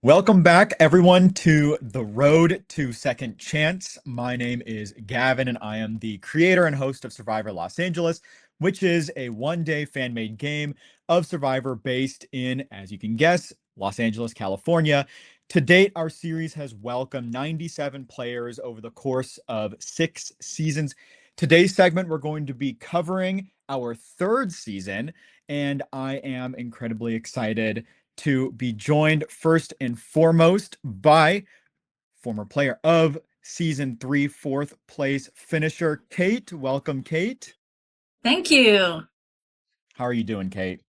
Welcome back, everyone, to The Road to Second Chance. My name is Gavin, and I am the creator and host of Survivor Los Angeles, which is a one-day fan-made game of Survivor based in, as you can guess, Los Angeles, California. To date, our series has welcomed 97 players over the course of 6 seasons. Today's segment, we're going to be covering our third season, and I am incredibly excited to be joined first and foremost by former player of season 3, fourth place finisher, Kate. Welcome, Kate. Thank you. How are you doing, Kate?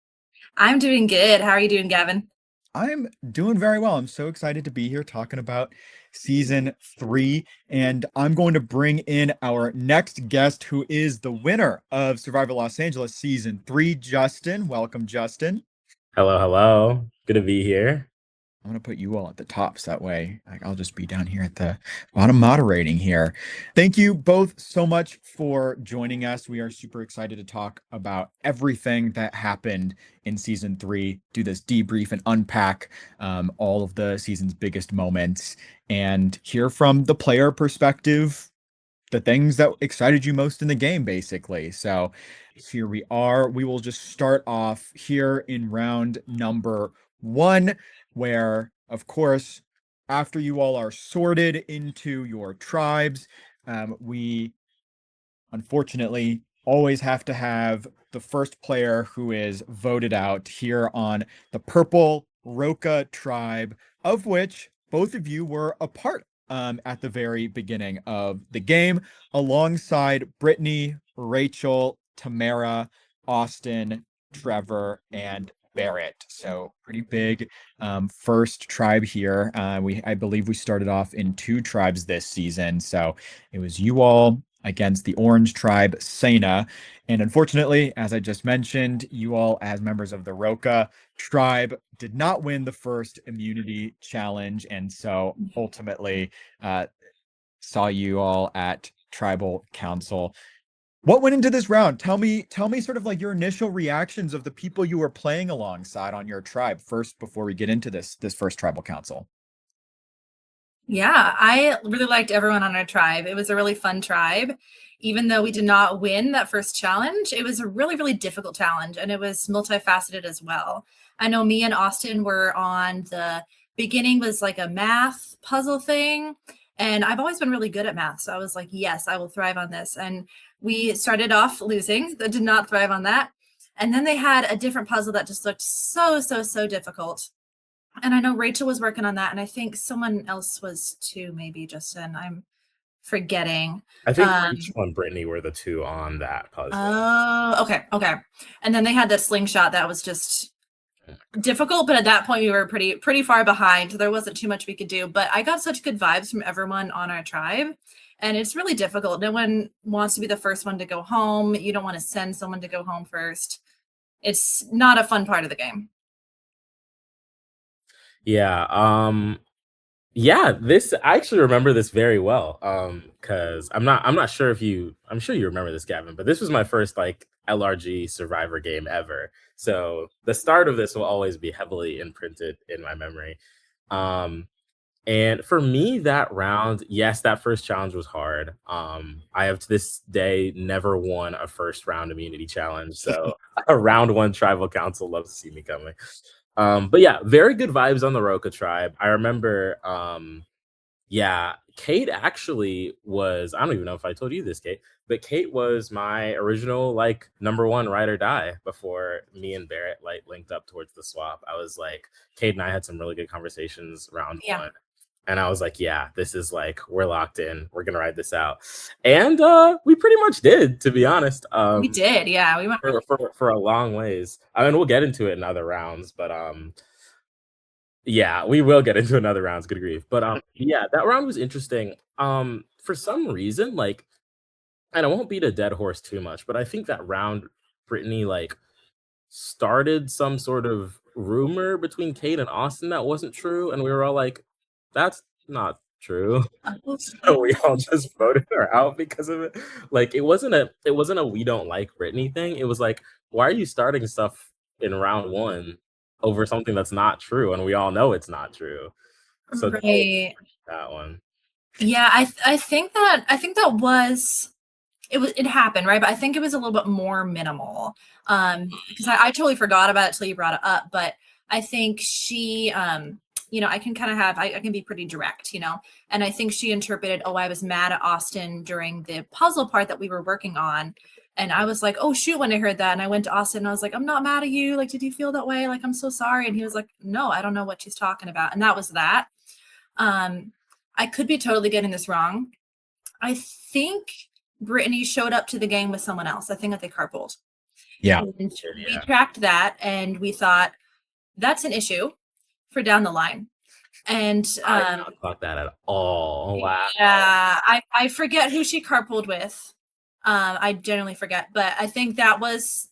I'm doing good. How are you doing, Gavin? I'm doing very well. I'm so excited to be here talking about season 3. And I'm going to bring in our next guest, who is the winner of Survivor Los Angeles season 3, Justin. Welcome, Justin. Hello, hello. Good to be here. I'm gonna put you all at the top so that way I'll just be down here at the bottom moderating here. Thank you both so much for joining us. We are super excited to talk about everything that happened in season 3, do this debrief and unpack all of the season's biggest moments and hear from the player perspective the things that excited you most in the game, basically. So here we are. We will just start off here in round number 1, where, of course, after you all are sorted into your tribes, we unfortunately always have to have the first player who is voted out here on the Purple Roca tribe, of which both of you were a part at the very beginning of the game, alongside Brittany, Rachel, Tamara, Austin, Trevor, and Barrett. So pretty big first tribe here. I believe we started off in 2 tribes this season. So it was you all against the Orange tribe, Sena. And unfortunately, as I just mentioned, you all, as members of the Roca tribe, did not win the first immunity challenge. And so ultimately saw you all at tribal council. What went into this round? Tell me sort of like your initial reactions of the people you were playing alongside on your tribe first before we get into this first tribal council. Yeah, I really liked everyone on our tribe. It was a really fun tribe. Even though we did not win that first challenge, it was a really, really difficult challenge and it was multifaceted as well. I know me and Austin were on the beginning was like a math puzzle thing. And I've always been really good at math. So I was like, yes, I will thrive on this. And we started off losing, that did not thrive on that. And then they had a different puzzle that just looked so, so, so difficult. And I know Rachel was working on that, and I think someone else was too, maybe Justin. I'm forgetting. I think Um, Rachel and Brittany were the two on that puzzle. oh, okay. And then they had that slingshot that was just difficult, but at that point we were pretty far behind. There wasn't too much we could do, but I got such good vibes from everyone on our tribe. And it's really difficult. No one wants to be the first one to go home. You don't want to send someone to go home first. It's not a fun part of the game. Yeah. Yeah, this I actually remember this very well. Because I'm not sure if I'm sure you remember this, Gavin, but this was my first like LRG Survivor game ever. So the start of this will always be heavily imprinted in my memory. Um, And for me, that round, yes, that first challenge was hard. I have to this day never won a first round immunity challenge. So a round 1 tribal council loves to see me coming. But yeah, very good vibes on the Roca tribe. I remember, yeah, Kate actually was, I don't even know if I told you this, Kate, but Kate was my original like number 1 ride or die before me and Barrett like linked up towards the swap. I was like, Kate and I had some really good conversations round Yeah. 1. And I was like, yeah, this is like, we're locked in. We're going to ride this out. And we pretty much did, to be honest. We did. Yeah. We went For a long ways. I mean, we'll get into it in other rounds, but yeah, we will get into another rounds. Good grief. But yeah, that round was interesting. For some reason, like, and I won't beat a dead horse too much, but I think that round, Brittany, like, started some sort of rumor between Kate and Austin that wasn't true. And we were all like, that's not true. So we all just voted her out because of it. Like it wasn't a we don't like Brittany thing. It was like, why are you starting stuff in round 1? over something that's not true, and we all know it's not true. So Right. that one. Yeah, I think that was it happened, right? But I think it was a little bit more minimal. Because I totally forgot about it till you brought it up. But I think she I can kind of I can be pretty direct, and I think she interpreted, oh, I was mad at Austin during the puzzle part that we were working on. And I was like, oh shoot, when I heard that. And I went to Austin and I was like, I'm not mad at you. Like, did you feel that way? Like, I'm so sorry. And he was like, no, I don't know what she's talking about. And that was that. I could be totally getting this wrong. I think Brittany showed up to the game with someone else. I think that they carpooled. Yeah. And we tracked that and we thought that's an issue for down the line. And I did not thought that at all. Wow. Yeah, I forget who she carpooled with. I generally forget, but I think it was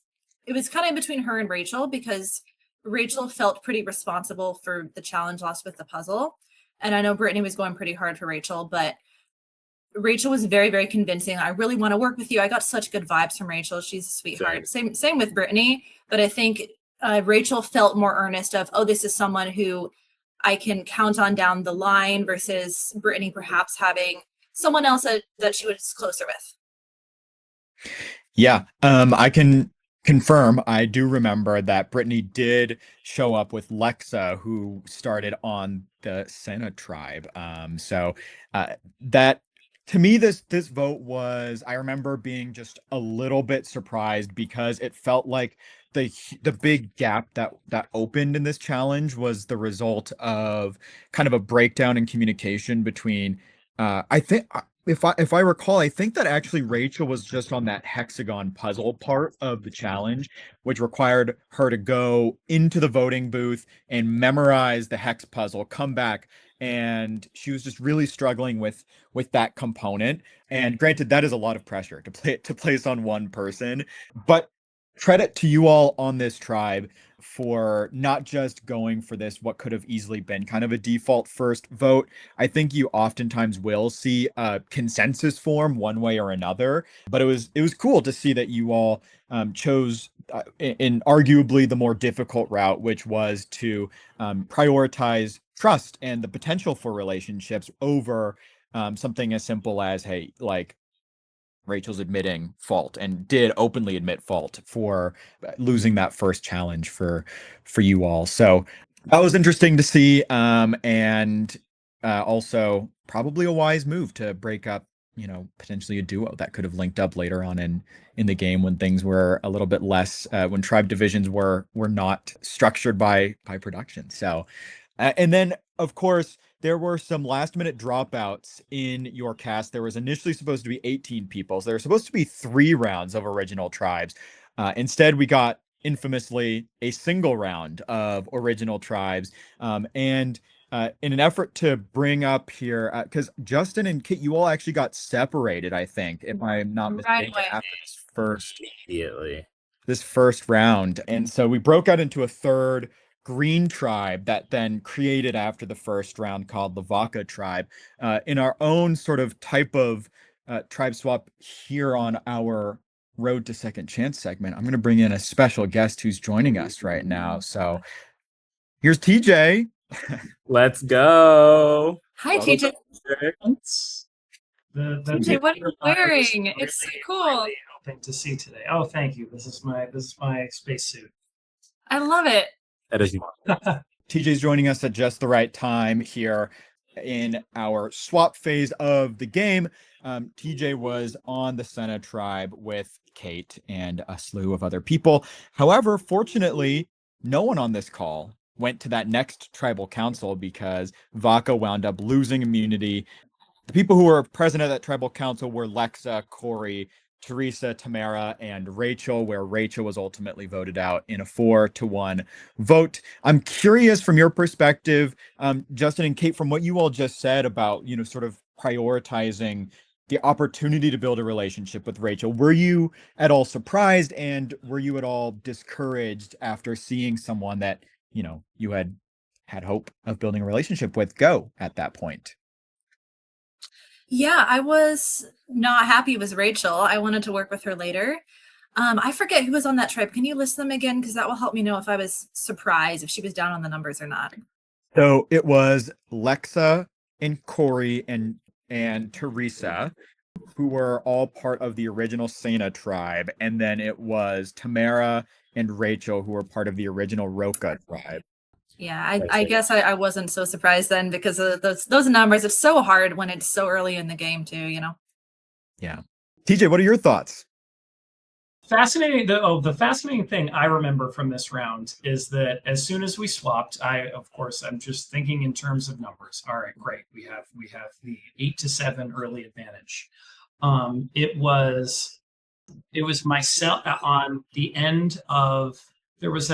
kind of in between her and Rachel, because Rachel felt pretty responsible for the challenge lost with the puzzle. And I know Brittany was going pretty hard for Rachel, but Rachel was very, very convincing. I really want to work with you. I got such good vibes from Rachel. She's a sweetheart. Same with Brittany, but I think Rachel felt more earnest of, oh, this is someone who I can count on down the line, versus Brittany perhaps having someone else that she was closer with. Yeah, I can confirm. I do remember that Brittany did show up with Lexa, who started on the Senna tribe. So that to me, this vote was, I remember being just a little bit surprised, because it felt like the big gap that opened in this challenge was the result of kind of a breakdown in communication between I think if I recall, I think that actually Rachel was just on that hexagon puzzle part of the challenge, which required her to go into the voting booth and memorize the hex puzzle, come back, and she was just really struggling with that component. And granted, that is a lot of pressure to place on one person, but credit to you all on this tribe for not just going for this, what could have easily been kind of a default first vote. I think you oftentimes will see a consensus form one way or another, but it was cool to see that you all chose in arguably the more difficult route, which was to prioritize trust and the potential for relationships over something as simple as, hey, like, Rachel's admitting fault, and did openly admit fault for losing that first challenge for you all. So that was interesting to see, and also probably a wise move to break up, potentially a duo that could have linked up later on in the game, when things were a little bit less, when tribe divisions were not structured by production. So and then, of course, there were some last minute dropouts in your cast. There was initially supposed to be 18 people. So there were supposed to be 3 rounds of original tribes. Instead, we got infamously a single round of original tribes. And in an effort to bring up here, because Justin and Kit, you all actually got separated, I think, if I'm not mistaken, after Immediately. this first round. And so we broke out into a third green tribe that then created after the first round, called the Vaca tribe. In our own sort of type of tribe swap here on our Road to Second Chance segment, I'm going to bring in a special guest who's joining us right now. So here's TJ. Let's go. Hi, TJ. TJ, what are you wearing? It's so cool. Thing to see today. Oh, thank you. This is my spacesuit. I love it. That is TJ's joining us at just the right time here in our swap phase of the game. TJ was on the Senna tribe with Kate and a slew of other people. However, fortunately, no one on this call went to that next tribal council, because Vaca wound up losing immunity. The people who were present at that tribal council were Lexa, Corey, Teresa, Tamara, and Rachel, where Rachel was ultimately voted out in a 4-1 vote. I'm curious from your perspective, Justin and Kate, from what you all just said about, sort of prioritizing the opportunity to build a relationship with Rachel. Were you at all surprised, and were you at all discouraged after seeing someone that, you had hope of building a relationship with go at that point? Yeah, I was not happy with Rachel. I wanted to work with her later. I forget who was on that tribe. Can you list them again? Because that will help me know if I was surprised if she was down on the numbers or not. So it was Lexa and Corey and Teresa, who were all part of the original Sena tribe, and then it was Tamara and Rachel, who were part of the original Roka tribe. Yeah, I I see. guess I wasn't so surprised then because of those numbers. It's so hard when it's so early in the game too, you know. Yeah. TJ, what are your thoughts? Fascinating. The fascinating thing I remember from this round is that as soon as we swapped, of course I'm just thinking in terms of numbers. All right, great. We have the 8-7 early advantage. It was myself on the end of this was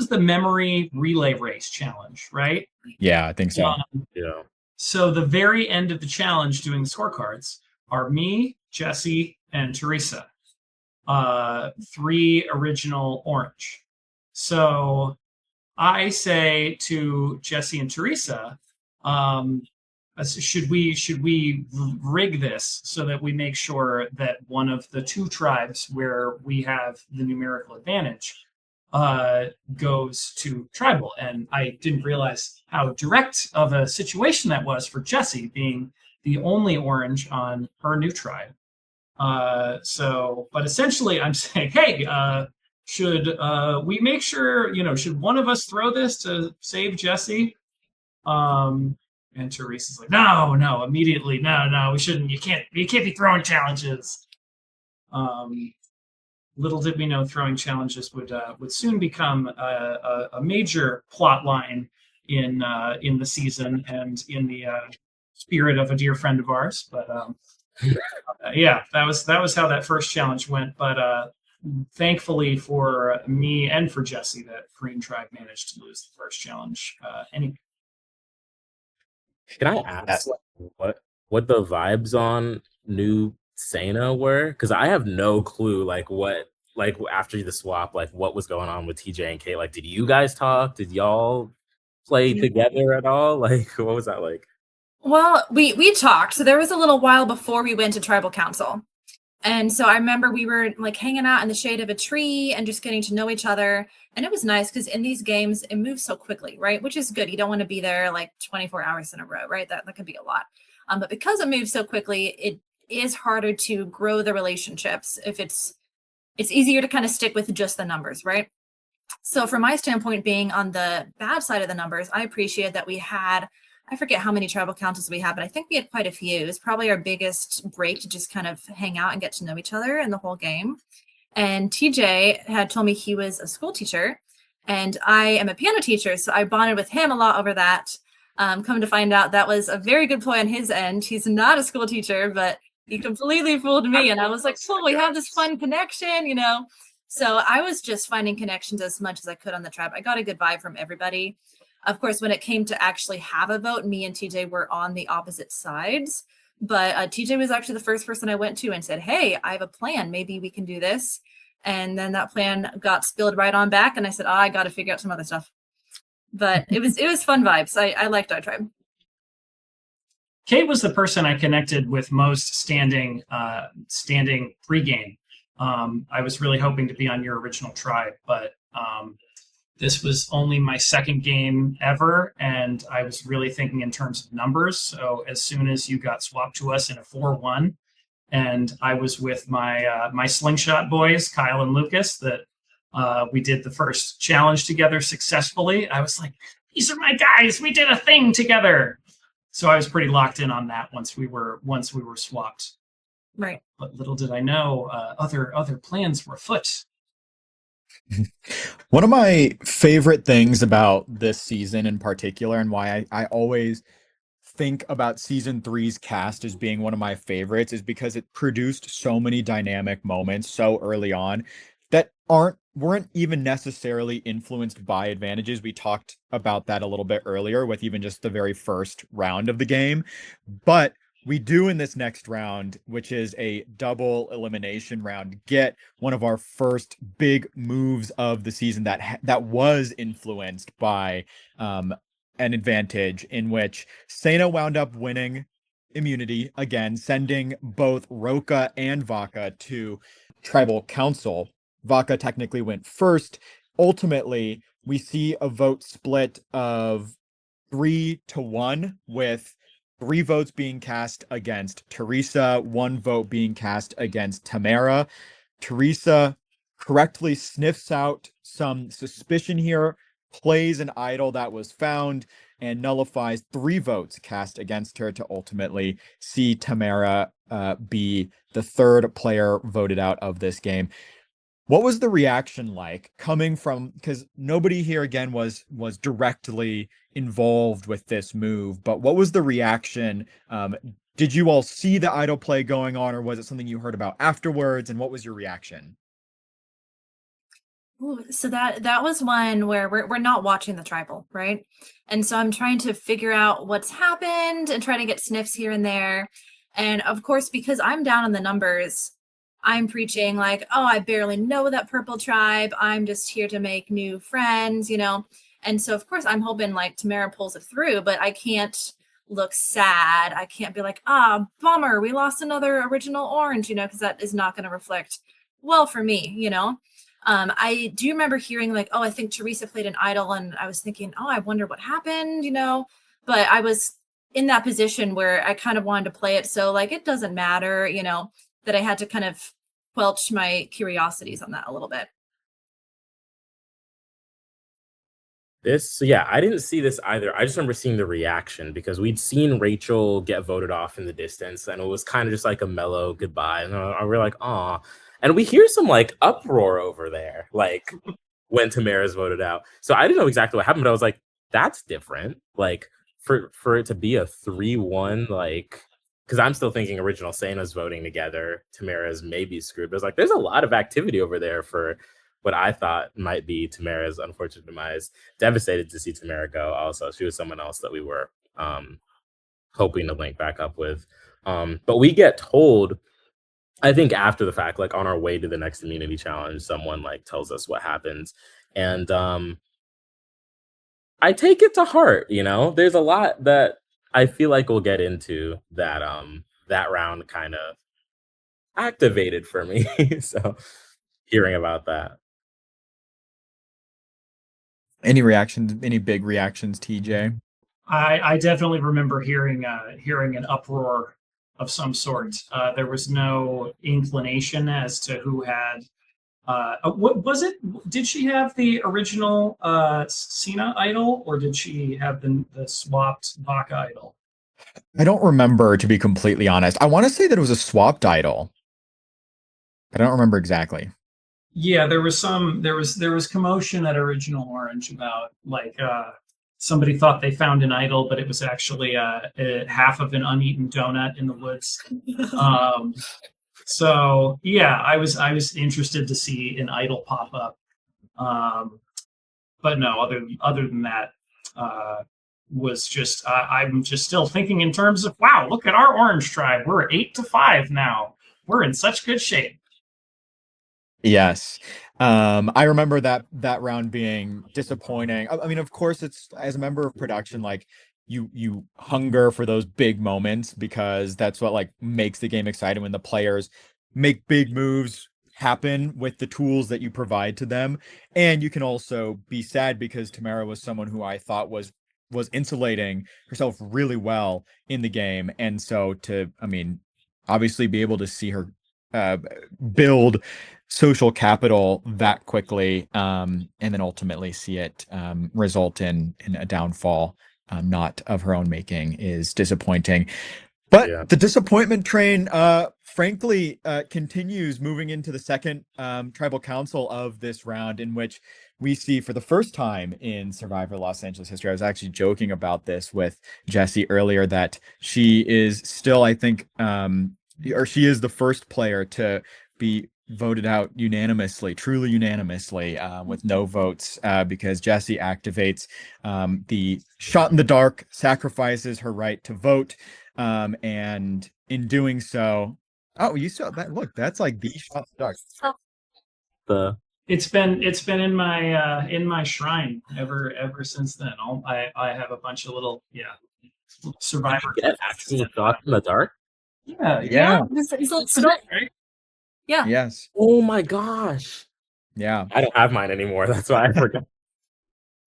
the memory relay race challenge, right? Yeah, I think so. Yeah. So the very end of the challenge doing the scorecards are me, Jesse, and Teresa. 3 original orange. So I say to Jesse and Teresa, should we rig this so that we make sure that one of the 2 tribes where we have the numerical advantage goes to tribal? And I didn't realize how direct of a situation that was for Jesse being the only orange on her new tribe. But essentially I'm saying, hey, should we make sure, should one of us throw this to save Jesse? And Teresa's like, no, immediately, no, we shouldn't. You can't be throwing challenges. Little did we know throwing challenges would soon become a major plot line in the season and in the spirit of a dear friend of ours. But yeah, that was how that first challenge went. But thankfully for me and for Jesse, that Green Tribe managed to lose the first challenge. Can I ask what the vibes on New Sana were? Because I have no clue what after the swap, what was going on with TJ and Kate. Like, did you guys talk? Did y'all play together at all? Like, what was that like? Well, we talked. So there was a little while before we went to tribal council. And so I remember we were like hanging out in the shade of a tree and just getting to know each other. And it was nice because in these games, it moves so quickly, right? Which is good. You don't want to be there like 24 hours in a row, right? That could be a lot. But because it moves so quickly, it is harder to grow the relationships if it's easier to kind of stick with just the numbers, right? So from my standpoint, being on the bad side of the numbers, I appreciate that we had, I forget how many tribal councils we had, but I think we had quite a few. It was probably our biggest break to just kind of hang out and get to know each other in the whole game. And TJ had told me he was a school teacher and I am a piano teacher. So I bonded with him a lot over that. Come to find out that was a very good ploy on his end. He's not a school teacher, but he completely fooled me. And I was like, cool, we have this fun connection, you know? So I was just finding connections as much as I could on the tribe. I got a good vibe from everybody. Of course, when it came to actually have a vote, me and TJ were on the opposite sides. But TJ was actually the first person I went to and said, hey, I have a plan. Maybe we can do this. And then that plan got spilled right on back. And I said, I got to figure out some other stuff. But it was fun vibes. I liked our tribe. Kate was the person I connected with most standing pregame. I was really hoping to be on your original tribe, but this was only my second game ever, and I was really thinking in terms of numbers. So as soon as you got swapped to us in a 4-1, and I was with my slingshot boys, Kyle and Lucas, that we did the first challenge together successfully, I was like, these are my guys. We did a thing together. So I was pretty locked in on that once we were swapped. Right. But little did I know, other plans were afoot. One of my favorite things about this season in particular, and why I always think about season 3's cast as being one of my favorites, is because it produced so many dynamic moments so early on that weren't even necessarily influenced by advantages. We talked about that a little bit earlier with even just the very first round of the game. But we do in this next round, which is a double elimination round, get one of our first big moves of the season that was influenced by an advantage, in which Sena wound up winning immunity again, sending both Roka and Vaca to tribal council. Vaca technically went first. Ultimately, we see a vote split of 3-1, with 3 votes being cast against Teresa, 1 vote being cast against Tamara. Teresa correctly sniffs out some suspicion here, plays an idol that was found, and nullifies 3 votes cast against her to ultimately see Tamara be the 3rd player voted out of this game. What was the reaction like coming from, because nobody here again was directly involved with this move, but what was the reaction? Did you all see the idol play going on, or was it something you heard about afterwards? And what was your reaction? Ooh, so that was one where we're not watching the tribal, right? And so I'm trying to figure out what's happened and try to get sniffs here and there. And of course, because I'm down in the numbers, I'm preaching like, oh, I barely know that purple tribe. I'm just here to make new friends, you know? And so of course I'm hoping like Tamara pulls it through, but I can't look sad. I can't be like, ah, bummer, we lost another original orange, you know, because that is not going to reflect well for me, you know? I do remember hearing like, oh, I think Teresa played an idol, and I was thinking, oh, I wonder what happened, you know, but I was in that position where I kind of wanted to play it. So like, it doesn't matter, you know, that I had to kind of quelch my curiosities on that a little bit. Yeah, I didn't see this either. I just remember seeing the reaction because we'd seen Rachel get voted off in the distance, and it was kind of just like a mellow goodbye. And we're like, "Aw," and we hear some like uproar over there, like when Tamara's voted out. So I didn't know exactly what happened, but I was like, "That's different." Like for it to be a 3-1, like because I'm still thinking original Sana's voting together, Tamara's maybe screwed. But it's like there's a lot of activity over there for what I thought might be Tamara's unfortunate demise. Devastated to see Tamara go. Also, she was someone else that we were hoping to link back up with. But we get told, I think after the fact, like on our way to the next immunity challenge, someone like tells us what happens, and I take it to heart. You know, there's a lot that I feel like we'll get into that that round kind of activated for me. So hearing about that. Any reactions, any big reactions, TJ? I definitely remember hearing an uproar of some sort. There was no inclination as to who had. What was it? Did she have the original Cena idol, or did she have the swapped Vaca idol? I don't remember, to be completely honest. I want to say that it was a swapped idol, but I don't remember exactly. Yeah, there was commotion at Original Orange about like somebody thought they found an idol, but it was actually half of an uneaten donut in the woods. So yeah, I was interested to see an idol pop up, but no, other than that, was just I'm just still thinking in terms of wow, look at our Orange tribe. We're 8-5 now. We're in such good shape. Yes. I remember that round being disappointing. I mean, of course, it's as a member of production, like you hunger for those big moments because that's what like makes the game exciting when the players make big moves happen with the tools that you provide to them. And you can also be sad because Tamara was someone who I thought was insulating herself really well in the game. And so I mean, obviously be able to see her uh, build social capital that quickly, and then ultimately see it result in a downfall, not of her own making, is disappointing. But Yeah. the disappointment train, frankly, continues moving into the second tribal council of this round, in which we see for the first time in Survivor Los Angeles history. I was actually joking about this with Jesse earlier that she is still, I think, or she is the first player to be voted out unanimously, truly unanimously, with no votes, because Jessie activates the shot in the dark, sacrifices her right to vote, and in doing so, oh, you saw that? Look, that's like the shot in the dark. The It's been in my shrine ever since then. I have a bunch of little Survivor. actual shot in the dark. Yeah. Yeah. It's a little stuff. Right? Yeah. Yes. Oh my gosh. Yeah. I don't have mine anymore. That's why I forgot.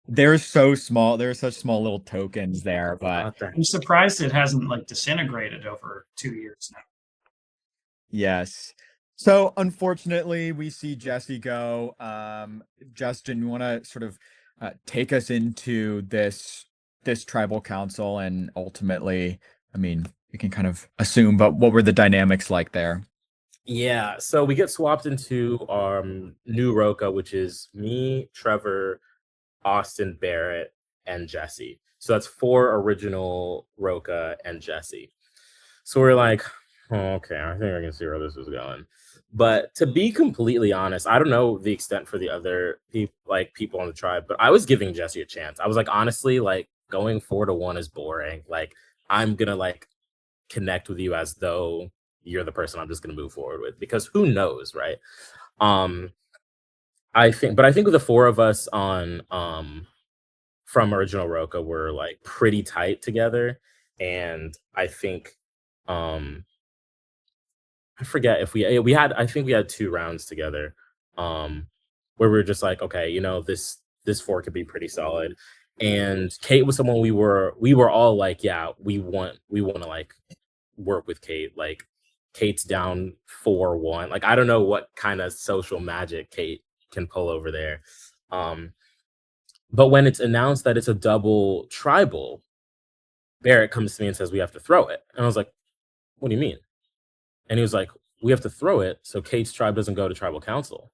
They're so small. They're such small little tokens there, but about that. I'm surprised it hasn't like disintegrated over 2 years now. yes. So unfortunately, we see Jesse go. Justin, you want to sort of take us into this tribal council, and ultimately, I mean, we can kind of assume, but what were the dynamics like there? Yeah, so we get swapped into new Roca, which is me, Trevor, Austin, Barrett, and Jesse. So that's 4 original Roca and Jesse. So we're like, "Oh, okay, I think I can see where this is going." But to be completely honest, I don't know the extent for the other people on the tribe, but I was giving Jesse a chance. I was like, honestly, like going 4-1 is boring. Like I'm gonna like connect with you as though you're the person I'm just gonna move forward with because who knows, right? Um, I think with the 4 of us on from original Roca were like pretty tight together, and I think um I forget if we had I think we had 2 rounds together, um, where we were just like, okay, this 4 could be pretty solid. And Kate was someone we were all like, yeah, we want to like work with Kate. Like Kate's down 4-1. Like I don't know what kind of social magic Kate can pull over there. Um, but when it's announced that it's a double tribal, Barrett comes to me and says we have to throw it. And I was like, what do you mean? And he was like, we have to throw it so Kate's tribe doesn't go to tribal council.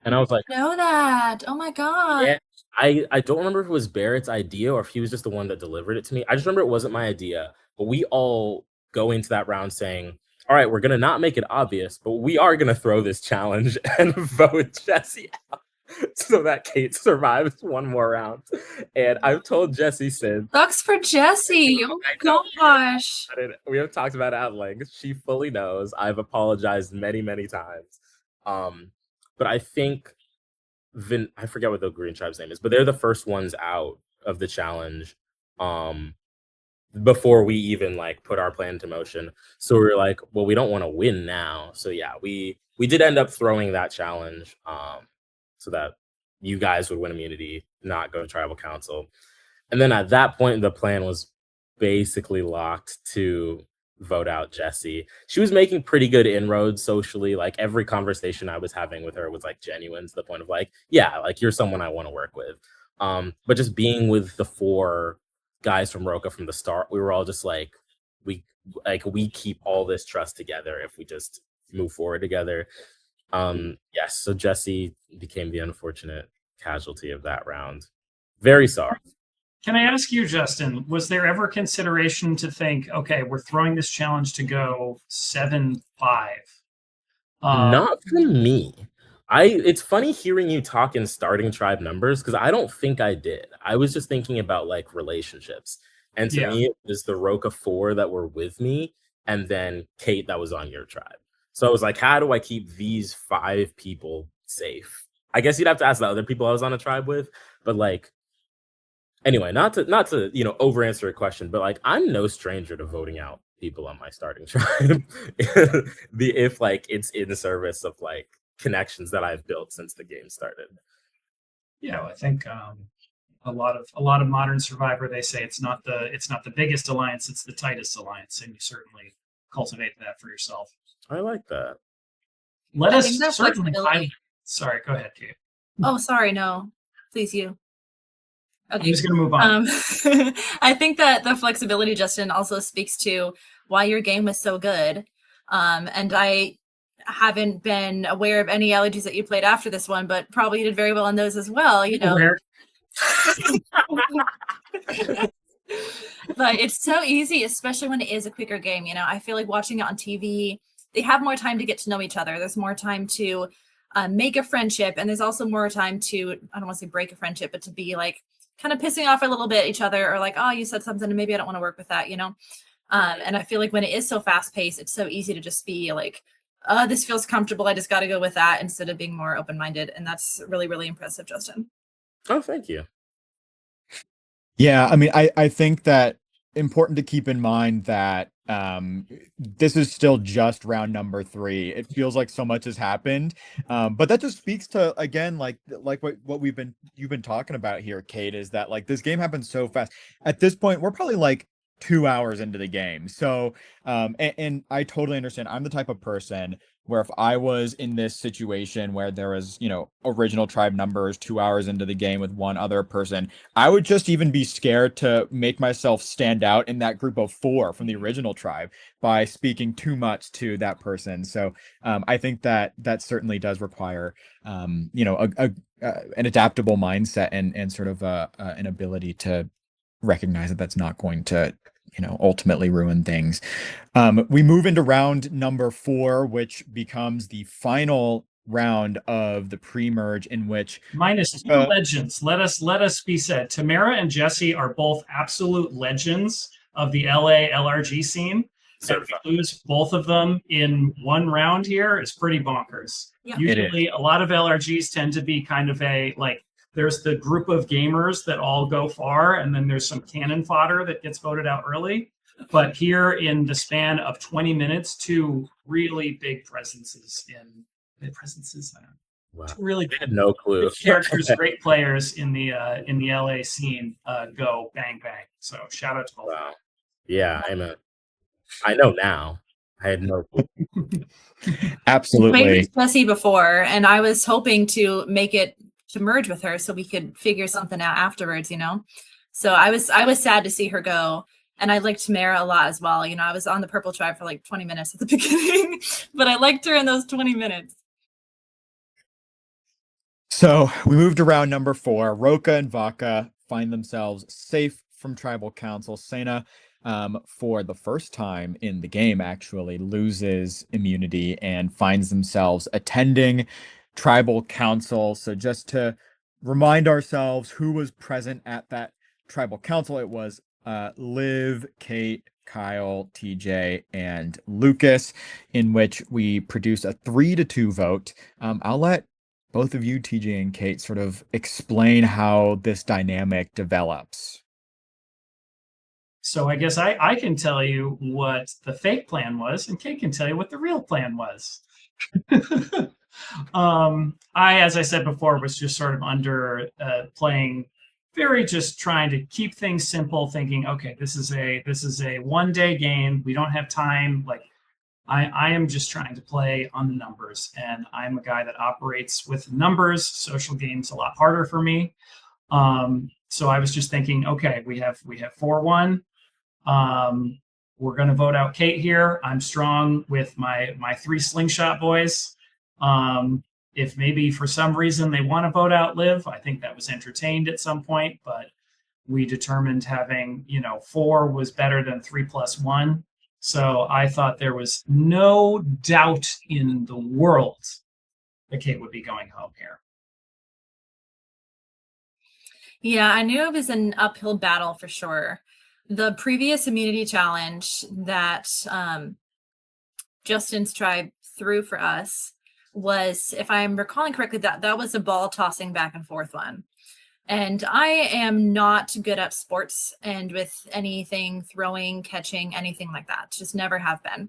And I was like, Know that. Oh my god. yeah. I don't remember if it was Barrett's idea or if he was just the one that delivered it to me. I just remember it wasn't my idea. But we all go into that round saying, all right, we're gonna not make it obvious, but we are gonna throw this challenge and vote Jesse out so that Kate survives 1 more round. And I've told Jesse since. Sucks for Jesse. Oh my I know. gosh. We have talked about it at length. She fully knows. I've apologized many, many times. But I think I forget what the Green Tribe's name is, but they're the first ones out of the challenge. Before we even like put our plan into motion. So we were like, well, we don't want to win now. So yeah, we did end up throwing that challenge so that you guys would win immunity, not go to tribal council. And then at that point, the plan was basically locked to vote out Jesse. She was making pretty good inroads socially. Like every conversation I was having with her was like genuine to the point of like, yeah, like you're someone I want to work with. But just being with the 4 guys from Roca from the start, we were all just like, we keep all this trust together if we just move forward together. Yes, so Jesse became the unfortunate casualty of that round. Very sorry. Can I ask you, Justin, was there ever consideration to think, okay, we're throwing this challenge to go 7-5? Not for me. It's funny hearing you talk in starting tribe numbers because I don't think I did. I was just thinking about like relationships. And to me, it was the Roca 4 that were with me, and then Kate that was on your tribe. So I was like, how do I keep these 5 people safe? I guess you'd have to ask the other people I was on a tribe with, but like anyway, not to over answer a question, but like I'm no stranger to voting out people on my starting tribe. If like it's in service of like connections that I've built since the game started. Yeah, I think a lot of modern Survivor, they say it's not the biggest alliance, it's the tightest alliance, and you certainly cultivate that for yourself. I like that. Let I us think that certainly flexibility. Sorry, go ahead, Kate. Oh, sorry, no. Please, you. I'm Okay. just gonna move on. I think that the flexibility, Justin, also speaks to why your game was so good. And I haven't been aware of any allergies that you played after this one, but probably did very well on those as well, you know. Where But it's so easy, especially when it is a quicker game. You know, I feel like watching it on TV, they have more time to get to know each other. There's more time to make a friendship, and there's also more time to, I don't want to say break a friendship, but to be like kind of pissing off a little bit each other, or like, oh, you said something and maybe I don't want to work with that, you know. And I feel like when it is so fast paced, it's so easy to just be like, this feels comfortable, I just got to go with that, instead of being more open-minded. And that's really, really impressive, Justin. Oh, thank you. Yeah, I mean, I think that important to keep in mind that this is still just round number 3. It feels like so much has happened. But that just speaks to, again, like what you've been talking about here, Kate, is that like this game happens so fast. At this point, we're probably like 2 hours into the game. So, and I totally understand. I'm the type of person where if I was in this situation where there was, original tribe numbers 2 hours into the game with one other person, I would just even be scared to make myself stand out in that group of 4 from the original tribe by speaking too much to that person. So, I think that certainly does require, an adaptable mindset and sort of an ability to recognize that that's not going to, ultimately ruin things. We move into round number 4, which becomes the final round of the pre-merge, in which minus 2 legends. Let us be said. Tamara and Jesse are both absolute legends of the LA LRG scene. So to lose both of them in one round here is pretty bonkers. Yeah. Usually a lot of LRGs tend to be kind of there's the group of gamers that all go far, and then there's some cannon fodder that gets voted out early. But here in the span of 20 minutes, 2 really big presences Wow. Really I had no clue. Characters, great players in the LA scene go bang bang. So shout out to both. Wow. Yeah, I know now. I had no clue. Absolutely. I played with Jessie before, and I was hoping to make it to merge with her so we could figure something out afterwards, So I was sad to see her go. And I liked Tamara a lot as well. I was on the purple tribe for like 20 minutes at the beginning, but I liked her in those 20 minutes. So we moved around number 4. Roka and Vaka find themselves safe from tribal council. Sena, for the first time in the game, actually loses immunity and finds themselves attending tribal council. So just to remind ourselves who was present at that tribal council, it was Liv, Kate, Kyle, TJ, and Lucas, in which we produced a 3-2 vote. I'll let both of you, TJ and Kate, sort of explain how this dynamic develops. So I guess I can tell you what the fake plan was, and Kate can tell you what the real plan was. As I said before, was just sort of under playing, very just trying to keep things simple, thinking, okay, this is a one-day game. We don't have time. Like, I am just trying to play on the numbers, and I'm a guy that operates with numbers. Social games a lot harder for me. So I was just thinking, okay, we have 4-1. We're going to vote out Kate here. I'm strong with my 3 slingshot boys. If maybe for some reason they want to vote out Liv, I think that was entertained at some point, but we determined having, 4 was better than 3 + 1. So I thought there was no doubt in the world that Kate would be going home here. Yeah, I knew it was an uphill battle for sure. The previous immunity challenge that Justin's tribe threw for us was, if I'm recalling correctly, that was a ball tossing back and forth one. And I am not good at sports and with anything throwing, catching, anything like that. Just never have been.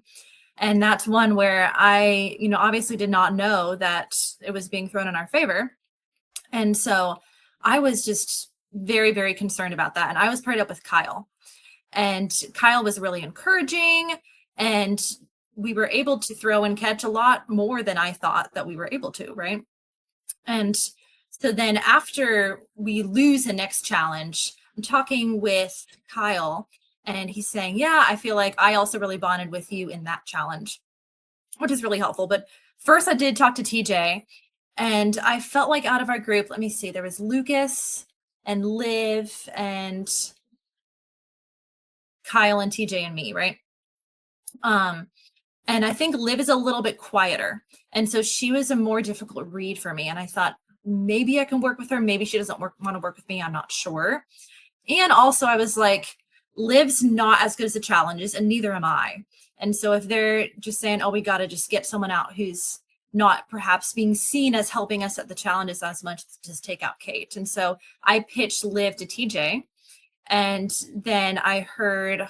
And that's one where I, obviously did not know that it was being thrown in our favor. And so I was just very, very concerned about that. And I was paired up with Kyle. And Kyle was really encouraging. And we were able to throw and catch a lot more than I thought that we were able to, right? And so then after we lose the next challenge, I'm talking with Kyle, and he's saying, yeah, I feel like I also really bonded with you in that challenge, which is really helpful. But first I did talk to TJ, and I felt like out of our group, let me see, there was Lucas and Liv and Kyle and TJ and me, right? And I think Liv is a little bit quieter. And so she was a more difficult read for me. And I thought, maybe I can work with her. Maybe she doesn't want to work with me. I'm not sure. And also I was like, Liv's not as good as the challenges, and neither am I. And so if they're just saying, oh, we got to just get someone out who's not perhaps being seen as helping us at the challenges as much, just take out Kate. And so I pitched Liv to TJ. And then I heard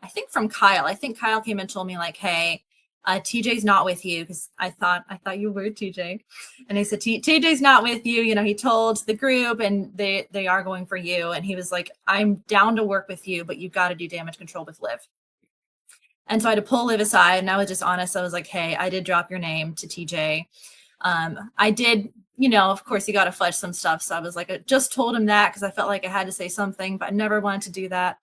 I think from Kyle. I think Kyle came and told me like, hey, TJ's not with you, because I thought you were TJ, and he said TJ's not with you. You know, he told the group, and they are going for you. And he was like, I'm down to work with you, but you've got to do damage control with Liv. And so I had to pull Liv aside, and I was just honest. I was like, hey, I did drop your name to TJ. I did, you know, of course, you got to fudge some stuff. So I was like, I just told him that because I felt like I had to say something, but I never wanted to do that.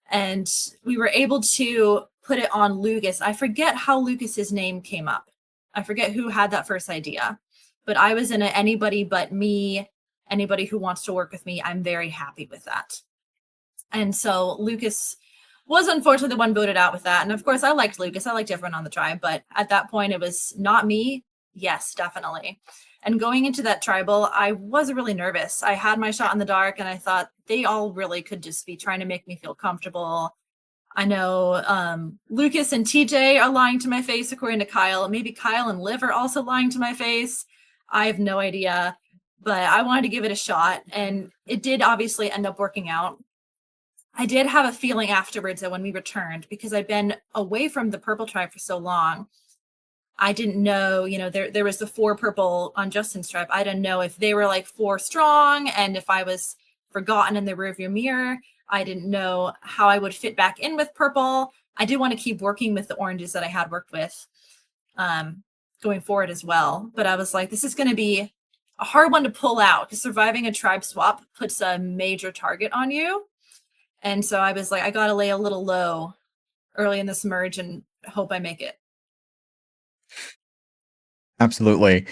And we were able to put it on Lucas. I forget how Lucas's name came up. I forget who had that first idea, but I was in a anybody but me, anybody who wants to work with me. I'm very happy with that. And so Lucas was unfortunately the one voted out with that. And of course, I liked Lucas. I liked everyone on the tribe, but at that point, it was not me. Yes, definitely. And going into that tribal, I was really nervous. I had my shot in the dark, and I thought they all really could just be trying to make me feel comfortable. I know Lucas and TJ are lying to my face, according to Kyle. Maybe Kyle and Liv are also lying to my face. I have no idea, but I wanted to give it a shot, and it did obviously end up working out. I did have a feeling afterwards that when we returned, because I'd been away from the purple tribe for so long, I didn't know, you know, there was the 4 purple on Justin's tribe. I didn't know if they were like 4 strong, and if I was forgotten in the rearview mirror. I didn't know how I would fit back in with purple. I did want to keep working with the oranges that I had worked with going forward as well. But I was like, this is going to be a hard one to pull out, because surviving a tribe swap puts a major target on you. And so I was like, I got to lay a little low early in this merge and hope I make it. Absolutely.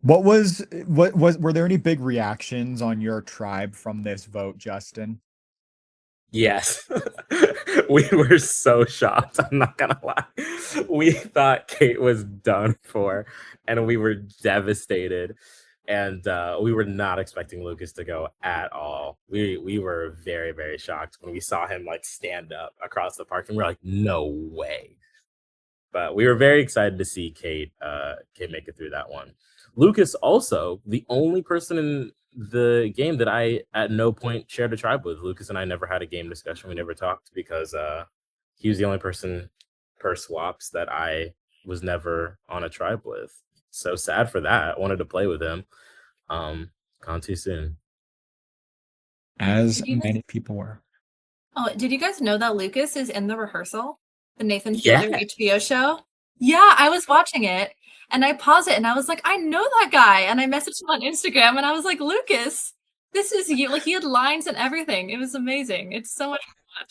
Were there any big reactions on your tribe from this vote, Justin? Yes. We were so shocked. I'm not gonna lie. We thought Kate was done for, and we were devastated. And we were not expecting Lucas to go at all. We were very, very shocked when we saw him like stand up across the park, and we we're like, no way. But we were very excited to see Kate make it through that one. Lucas also the only person in the game that I at no point shared a tribe with. Lucas and I never had a game discussion. We never talked because he was the only person per swaps that I was never on a tribe with. So sad for that. I wanted to play with him. Gone too soon. As many people were. Oh, did you guys know that Lucas is in the rehearsal? The Nathan Yeah. Fielder HBO show? Yeah, I was watching it, and I paused it, and I was like, I know that guy. And I messaged him on Instagram, and I was like, Lucas, this is you. Like, he had lines and everything. It was amazing. It's so much fun.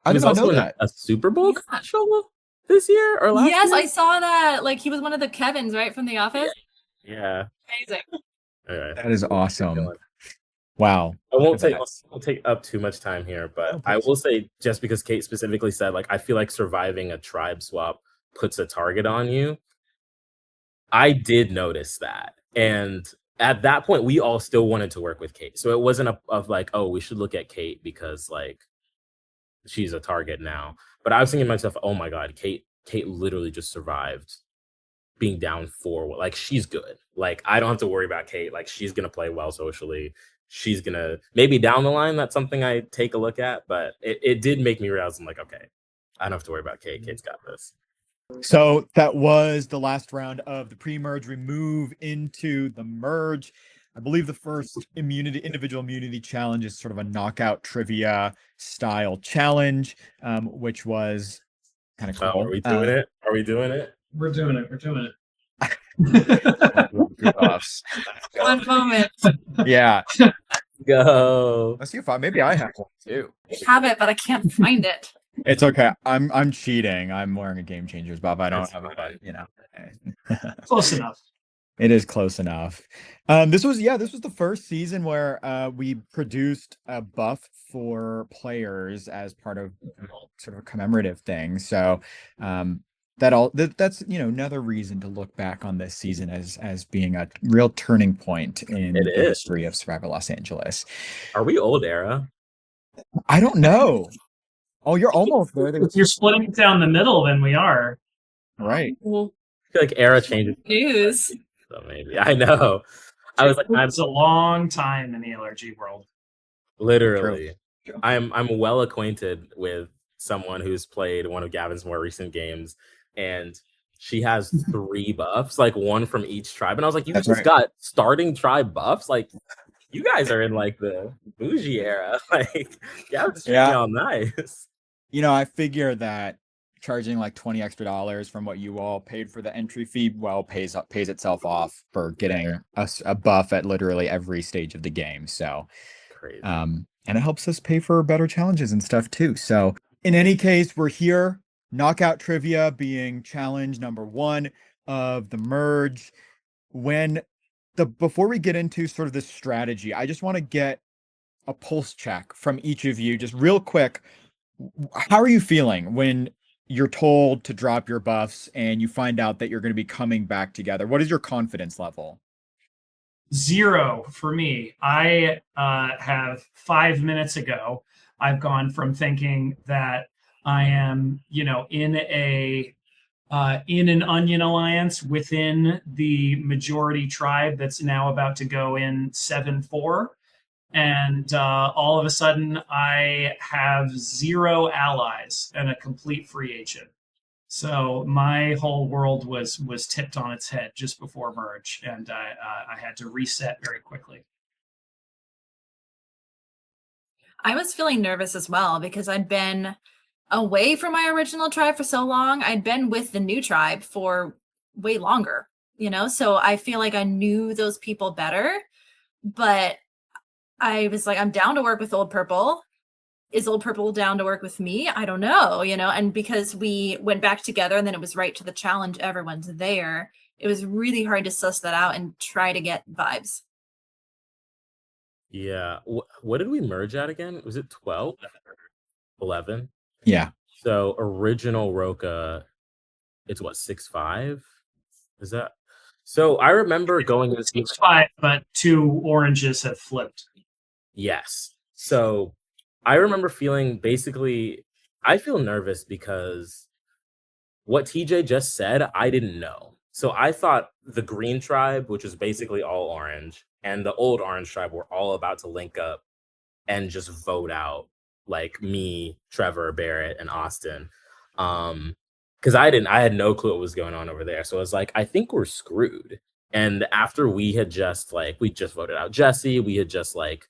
I He did was not also know in that. a Super Bowl Yeah. commercial this year or last Yes, year? I saw that. Like, he was one of the Kevins, right, from The Office? Yeah. Amazing. All right. That is awesome. Wow. I won't Look at take up too much time here, but Oh, I please. will say, just because Kate specifically said, like, I feel like surviving a tribe swap puts a target on you. I did notice that. And at that point, we all still wanted to work with Kate. So it wasn't of like, oh, we should look at Kate because like she's a target now. But I was thinking to myself, oh my God, Kate literally just survived being down 4. Like, she's good. Like, I don't have to worry about Kate. Like, she's gonna play well socially. She's gonna maybe down the line, that's something I take a look at, but it did make me realize, I'm like, okay, I don't have to worry about Kate. Kate's got this. So that was the last round of the pre-merge. We move into the merge. I believe the first individual immunity challenge is sort of a knockout trivia style challenge, which was kind of Oh, cool. are we doing it? Are we doing it? We're doing it. We're doing it. One moment. Yeah. Go. Let's see if maybe I have one too. I have it, but I can't find it. It's okay. I'm cheating. I'm wearing a Game Changers buff. I don't That's have it, fine. but you know. Close enough. It is close enough. This was the first season where we produced a buff for players as part of sort of a commemorative thing. So that's another reason to look back on this season as being a real turning point in the history of Survivor Los Angeles. Are we old era? I don't know. Oh, you're almost there. If you're splitting it down the middle, then we are. Right. Well, I feel like era changes. news. So maybe. I know. I was like, I'm It's a long time in the LRG world. literally. I'm well acquainted with someone who's played one of Gavin's more recent games, and she has 3 buffs, like 1 from each tribe. And I was like, you That's guys right. got starting tribe buffs? Like, you guys are in like the bougie era. Like, Gavin's treating Yeah. y'all nice. I figure that charging like $20 extra from what you all paid for the entry fee pays itself off for getting a buff at literally every stage of the game. So Crazy. and it helps us pay for better challenges and stuff too. So in any case, we're here. Knockout trivia being challenge number 1 of the merge. Before we get into sort of this strategy, I just want to get a pulse check from each of you, just real quick. How are you feeling when you're told to drop your buffs and you find out that you're going to be coming back together? What is your confidence level? 0 for me. I have 5 minutes ago, I've gone from thinking that I am, in an onion alliance within the majority tribe that's now about to go in 7-4. And all of a sudden, I have 0 allies and a complete free agent. So my whole world was tipped on its head just before merge, and I had to reset very quickly. I was feeling nervous as well because I'd been away from my original tribe for so long. I'd been with the new tribe for way longer, so I feel like I knew those people better. But I was like, I'm down to work with Old Purple. Is Old Purple down to work with me? I don't know, and because we went back together and then it was right to the challenge, everyone's there. It was really hard to suss that out and try to get vibes. Yeah. What did we merge at again? Was it 12? 11? Yeah. So original Roka, it's what, 6'5"? Is that? So I remember going to this. 5, but 2 oranges have flipped. Yes. So I remember feeling I feel nervous because what TJ just said, I didn't know. So I thought the green tribe, which was basically all orange, and the old orange tribe were all about to link up and just vote out like me, Trevor, Barrett, and Austin. Because I had no clue what was going on over there. So I was like, I think we're screwed. And after we just voted out Jesse, we had just like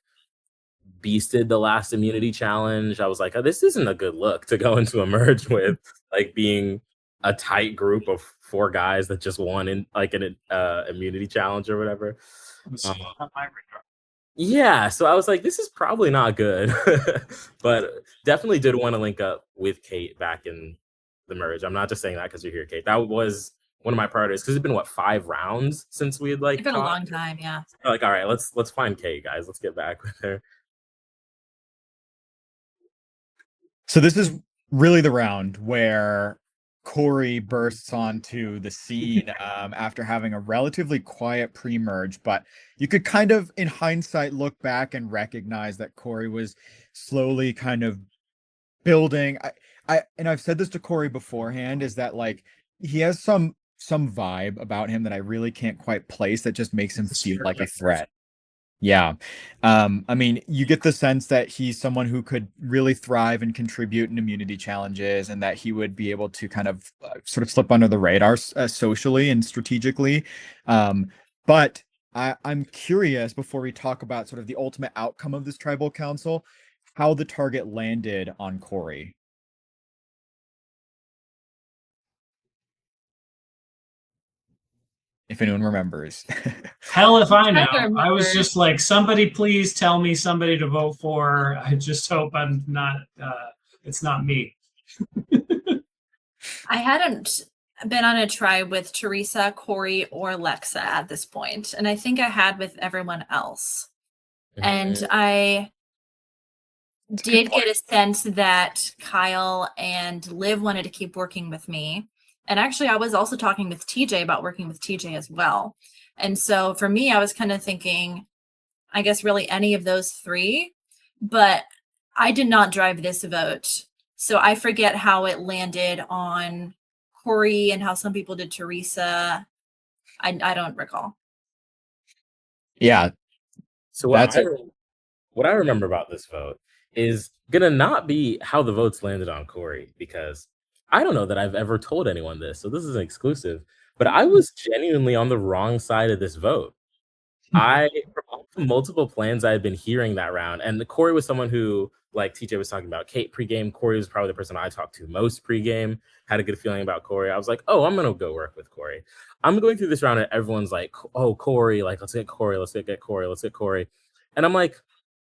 beasted the last immunity challenge. I was like, oh, this isn't a good look to go into a merge with, like being a tight group of 4 guys that just won in like an immunity challenge or whatever. Yeah, so I was like, this is probably not good, but definitely did want to link up with Kate back in the merge. I'm not just saying that because you're here, Kate. That was one of my priorities because it's been 5 rounds since we had like It's been a long time, yeah. Like, all right, let's find Kate, guys. Let's get back with her. So this is really the round where Corey bursts onto the scene after having a relatively quiet pre-merge, but you could kind of, in hindsight, look back and recognize that Corey was slowly kind of building. And I've said this to Corey beforehand, is that like he has some vibe about him that I really can't quite place that just makes him feel like a threat. Yeah. I mean, you get the sense that he's someone who could really thrive and contribute in immunity challenges, and that he would be able to kind of sort of slip under the radar socially and strategically. But I'm curious, before we talk about sort of the ultimate outcome of this tribal council, how the target landed on Corey. If anyone remembers. Hell if I know. I I was remember. just like, somebody please tell me somebody to vote for. I just hope I'm not, it's not me. I hadn't been on a tribe with Teresa, Corey, or Lexa at this point, and I think I had with everyone else. And I did get a sense that Kyle and Liv wanted to keep working with me. And actually, I was also talking with TJ about working with TJ as well. And so for me, I was kind of thinking, I guess really any of those 3, but I did not drive this vote. So I forget how it landed on Corey and how some people did Teresa. I don't recall. Yeah. So what I remember about this vote is gonna not be how the votes landed on Corey, because I don't know that I've ever told anyone this, so this is an exclusive, but I was genuinely on the wrong side of this vote. I from all the multiple plans I had been hearing that round, and Corey was someone who, like TJ was talking about Kate pregame, Corey was probably the person I talked to most pregame, had a good feeling about Corey. I was like, oh, I'm gonna go work with Corey. I'm going through this round and everyone's like, oh, Corey, like let's get Corey, let's get Corey, let's get Corey. And I'm like,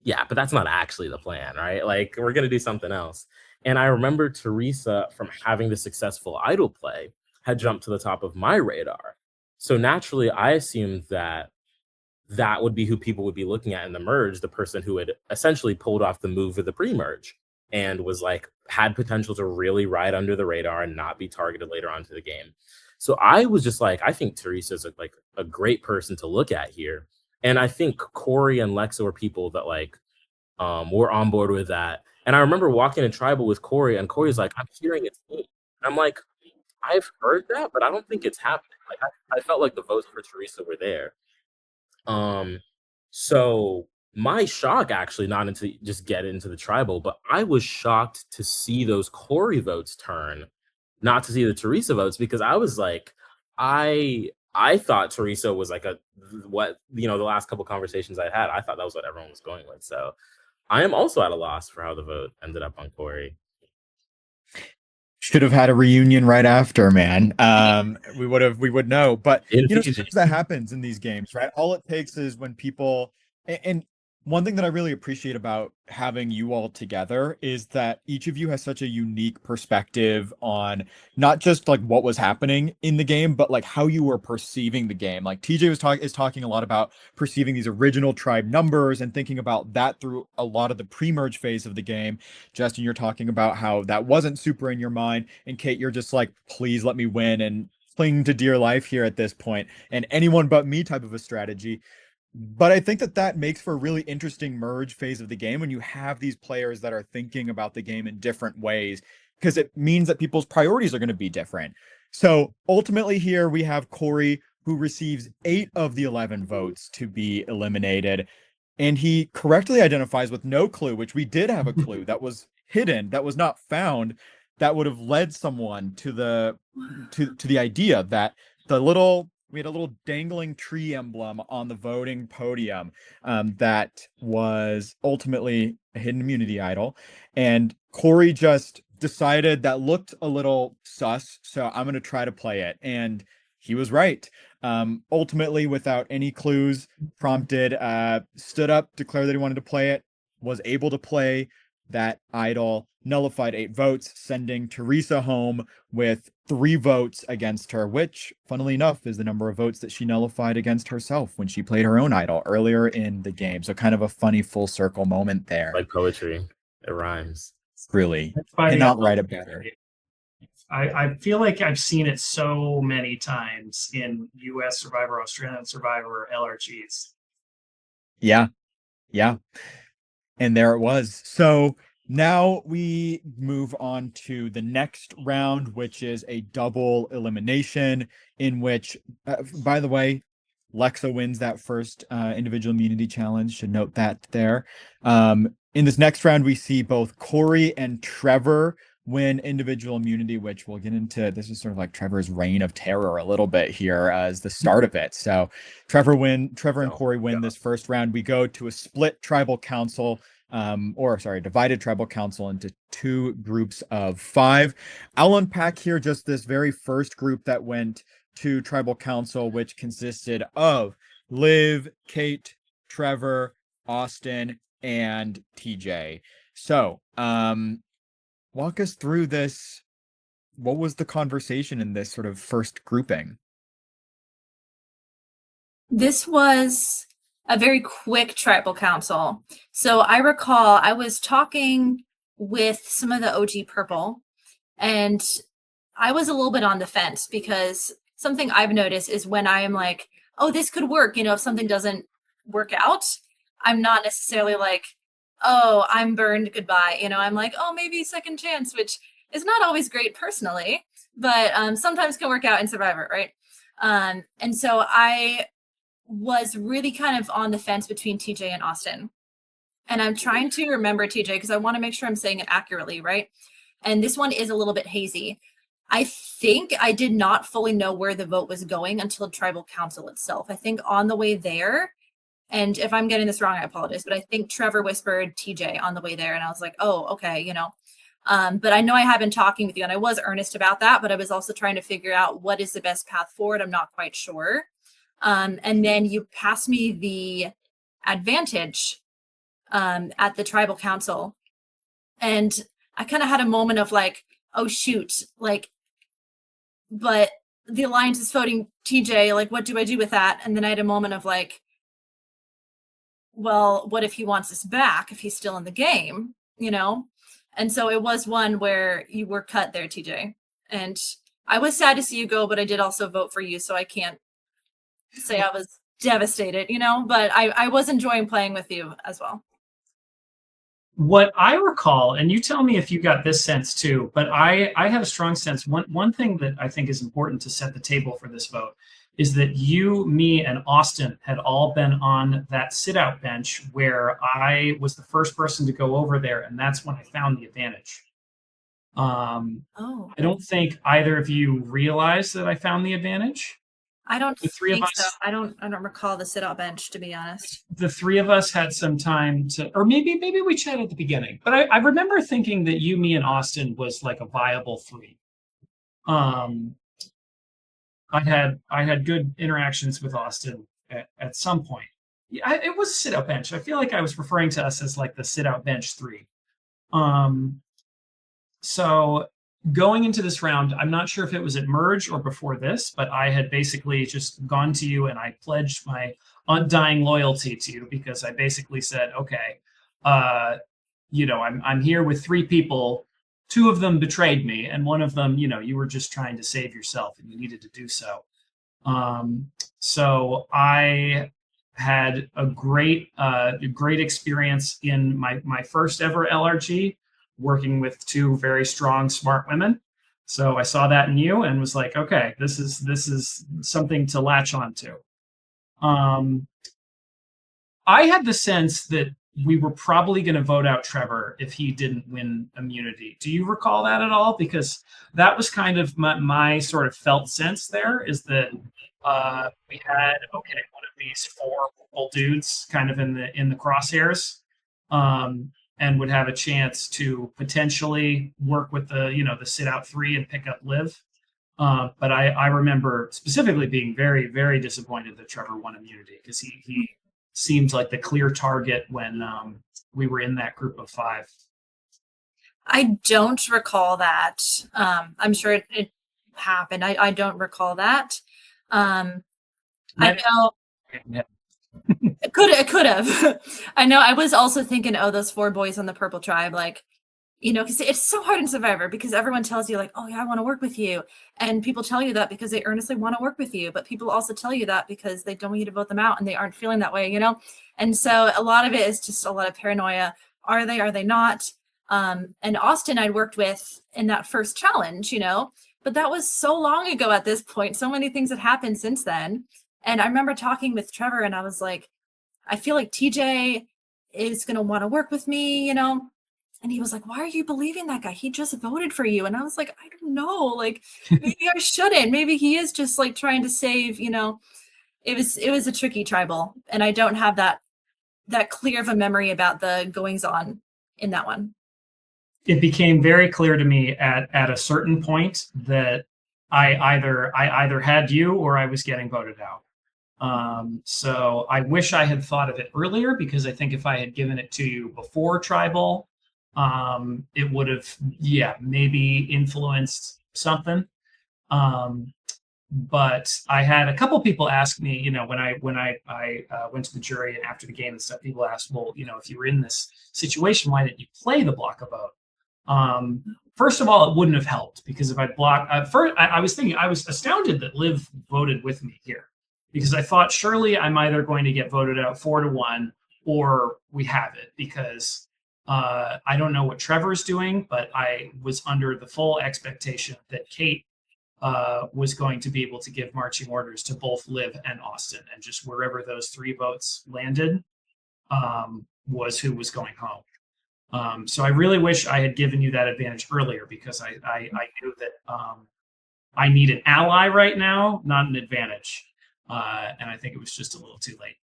yeah, but that's not actually the plan, right? Like we're gonna do something else. And I remember Teresa, from having the successful idol play, had jumped to the top of my radar. So naturally, I assumed that that would be who people would be looking at in the merge, the person who had essentially pulled off the move of the pre-merge and was like, had potential to really ride under the radar and not be targeted later on to the game. So I was just like, I think Teresa's like a great person to look at here. And I think Corey and Lexa were people that like were on board with that. And I remember walking in tribal with Corey, and Corey's like, I'm hearing it's me. And I'm like, I've heard that, but I don't think it's happening. Like I felt like the votes for Teresa were there. So my shock, actually, not into just get into the tribal, but I was shocked to see those Corey votes turn, not to see the Teresa votes, because I was like, I thought Teresa was like what, the last couple conversations I had, I thought that was what everyone was going with. So I am also at a loss for how the vote ended up on Corey. Should have had a reunion right after, man. We would know. But sometimes that happens in these games, right? All it takes is when people, and one thing that I really appreciate about having you all together is that each of you has such a unique perspective on not just like what was happening in the game, but like how you were perceiving the game. Like TJ is talking a lot about perceiving these original tribe numbers and thinking about that through a lot of the pre-merge phase of the game. Justin, you're talking about how that wasn't super in your mind, and Kate, you're just like, please let me win and cling to dear life here at this point, and anyone but me type of a strategy. But I think that makes for a really interesting merge phase of the game when you have these players that are thinking about the game in different ways, because it means that people's priorities are going to be different. So ultimately here we have Corey, who receives 8 of the 11 votes to be eliminated. And he correctly identifies with no clue, which we did have a clue that was hidden, that was not found, that would have led someone to the idea that we had a little dangling tree emblem on the voting podium that was ultimately a hidden immunity idol. And Corey just decided that looked a little sus, so I'm going to try to play it. And he was right. Ultimately, without any clues prompted, stood up, declared that he wanted to play it, was able to play that idol, nullified 8 votes, sending Teresa home with 3 votes against her, which, funnily enough, is the number of votes that she nullified against herself when she played her own idol earlier in the game. So kind of a funny full circle moment there. Like poetry, it rhymes. Really, cannot write it better. I feel like I've seen it so many times in US Survivor, Australian Survivor, LRGs. Yeah. And there it was. So now we move on to the next round, which is a double elimination in which, by the way, Lexa wins that first individual immunity challenge. Should note that there. In this next round, we see both Corey and Trevor win individual immunity, which we'll get into. This is sort of like Trevor's reign of terror a little bit here as the start of it. So Trevor and Corey win this first round. We go to a split tribal council, divided tribal council into 2 groups of 5. I'll unpack here just this very first group that went to tribal council, which consisted of Liv, Kate, Trevor, Austin, and TJ. So, walk us through this. What was the conversation in this sort of first grouping? This was a very quick tribal council. So I recall I was talking with some of the OG Purple, and I was a little bit on the fence, because something I've noticed is when I am like, oh, this could work, if something doesn't work out, I'm not necessarily like, oh, I'm burned, goodbye. I'm like, oh, maybe second chance, which is not always great personally, but sometimes can work out in Survivor, right? And so I was really kind of on the fence between TJ and Austin. And I'm trying to remember, TJ, because I want to make sure I'm saying it accurately, right? And this one is a little bit hazy. I think I did not fully know where the vote was going until tribal council itself. I think on the way there, and if I'm getting this wrong, I apologize, but I think Trevor whispered TJ on the way there, and I was like, oh, okay, you know. But I know I have been talking with you, and I was earnest about that, but I was also trying to figure out what is the best path forward. I'm not quite sure. And then you passed me the advantage at the tribal council. And I kind of had a moment of like, oh, shoot, like, but the alliance is voting TJ. Like, what do I do with that? And then I had a moment of like, well, what if he wants us back if he's still in the game, you know? And so it was one where you were cut there, TJ. And I was sad to see you go, but I did also vote for you. So I can't say I was devastated, you know, but I was enjoying playing with you as well. What I recall, and you tell me if you got this sense too, but I have a strong sense. One thing that I think is important to set the table for this vote is that you, me, and Austin had all been on that sit-out bench where I was the first person to go over there, and that's when I found the advantage. I don't think either of you realized that I found the advantage. I don't The three of think us, so. I don't recall the sit-out bench, to be honest. the three of us had some time to, or maybe we chatted at the beginning, but I remember thinking that you, me, and Austin was like a viable three. I had good interactions with Austin at some point. Yeah, it was a sit-out bench. I feel like I was referring to us as like the sit-out bench three. So going into this round, I'm not sure if it was at Merge or before this, but I had basically just gone to you and I pledged my undying loyalty to you because I basically said, okay, you know, I'm here with three people. Two of them betrayed me, and one of them, you know, you were just trying to save yourself and you needed to do so. So I had a great experience in my first ever LRG, working with two very strong, smart women. So I saw that in you and was like, okay, this is something to latch onto. I had the sense that we were probably going to vote out Trevor if he didn't win immunity. Do you recall that at all? Because that was kind of my sort of felt sense there, is that we had, okay, one of these four old dudes kind of in the crosshairs, and would have a chance to potentially work with the sit out three and pick up Liv. But I remember specifically being very, very disappointed that Trevor won immunity because he seemed like the clear target when we were in that group of five. I don't recall that. I'm sure it happened. I don't recall that. I know it could have. I know I was also thinking, oh, those four boys on the purple tribe, like, you know, because it's so hard in Survivor because everyone tells you like, oh yeah, I want to work with you. And people tell you that because they earnestly want to work with you. But people also tell you that because they don't want you to vote them out and they aren't feeling that way, you know? And so a lot of it is just a lot of paranoia. Are they not? And Austin I'd worked with in that first challenge, you know, but that was so long ago at this point. So many things had happened since then. And I remember talking with Trevor and I was like, I feel like TJ is going to want to work with me, you know? And he was like, why are you believing that guy? He just voted for you. And I was like, I don't know. Like, maybe I shouldn't. Maybe he is just like trying to save, you know. It was a tricky tribal. And I don't have that clear of a memory about the goings on in that one. It became very clear to me at a certain point that I either had you or I was getting voted out. So I wish I had thought of it earlier, because I think if I had given it to you before tribal, it would have, maybe influenced something. But I had a couple people ask me, you know, when I went to the jury and after the game and stuff, people asked, well, you know, if you were in this situation, why didn't you play the block a vote? First of all, it wouldn't have helped, because if I blocked, first, I was thinking, I was astounded that Liv voted with me here, because I thought surely I'm either going to get voted out 4-1 or we have it, because I don't know what Trevor's doing, but I was under the full expectation that Kate was going to be able to give marching orders to both Liv and Austin, and just wherever those three votes landed, was who was going home. So I really wish I had given you that advantage earlier, because I knew that I need an ally right now, not an advantage. And I think it was just a little too late.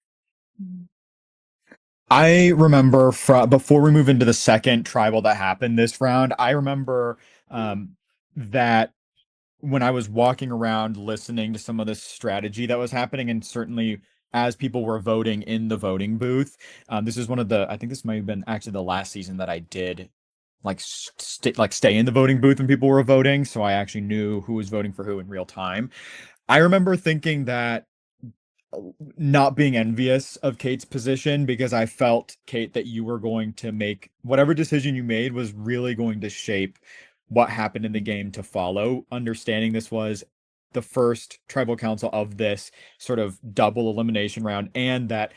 I remember before we move into the second tribal that happened this round, I remember that when I was walking around listening to some of this strategy that was happening, and certainly as people were voting in the voting booth, this is one of I think this might have been actually the last season that I did like stay in the voting booth when people were voting, so I actually knew who was voting for who in real time. I remember thinking that, not being envious of Kate's position, because I felt, Kate, that you were going to make whatever decision you made was really going to shape what happened in the game to follow. Understanding this was the first tribal council of this sort of double elimination round, and that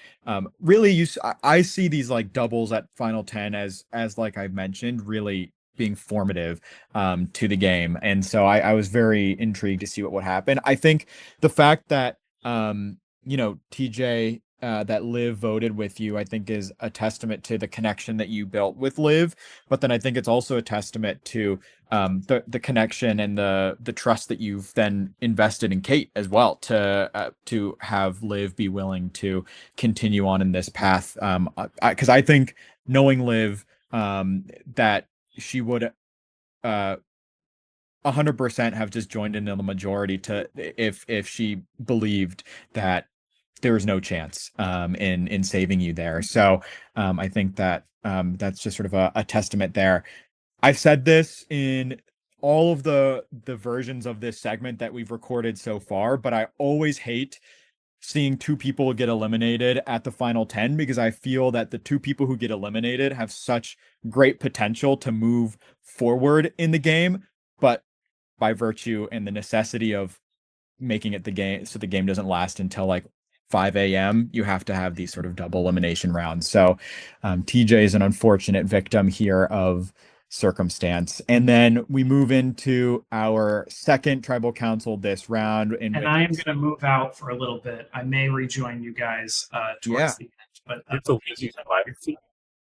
really I see these like doubles at Final 10 as like I mentioned, really being formative to the game. And so I was very intrigued to see what would happen. I think the fact that TJ, that Liv voted with you, I think is a testament to the connection that you built with Liv. But then I think it's also a testament to the connection and the trust that you've then invested in Kate as well, to have Liv be willing to continue on in this path. Because I think, knowing Liv, that she would 100% have just joined in the majority if she believed that there was no chance in saving you there. So I think that that's just sort of a testament there. I've said this in all of the versions of this segment that we've recorded so far, but I always hate seeing two people get eliminated at the final 10, because I feel that the two people who get eliminated have such great potential to move forward in the game, but by virtue and the necessity of making it the game so the game doesn't last until like 5 a.m., you have to have these sort of double elimination rounds. So TJ is an unfortunate victim here of circumstance. And then we move into our second tribal council this round. And I am going to move out for a little bit. I may rejoin you guys towards the end. But it's okay,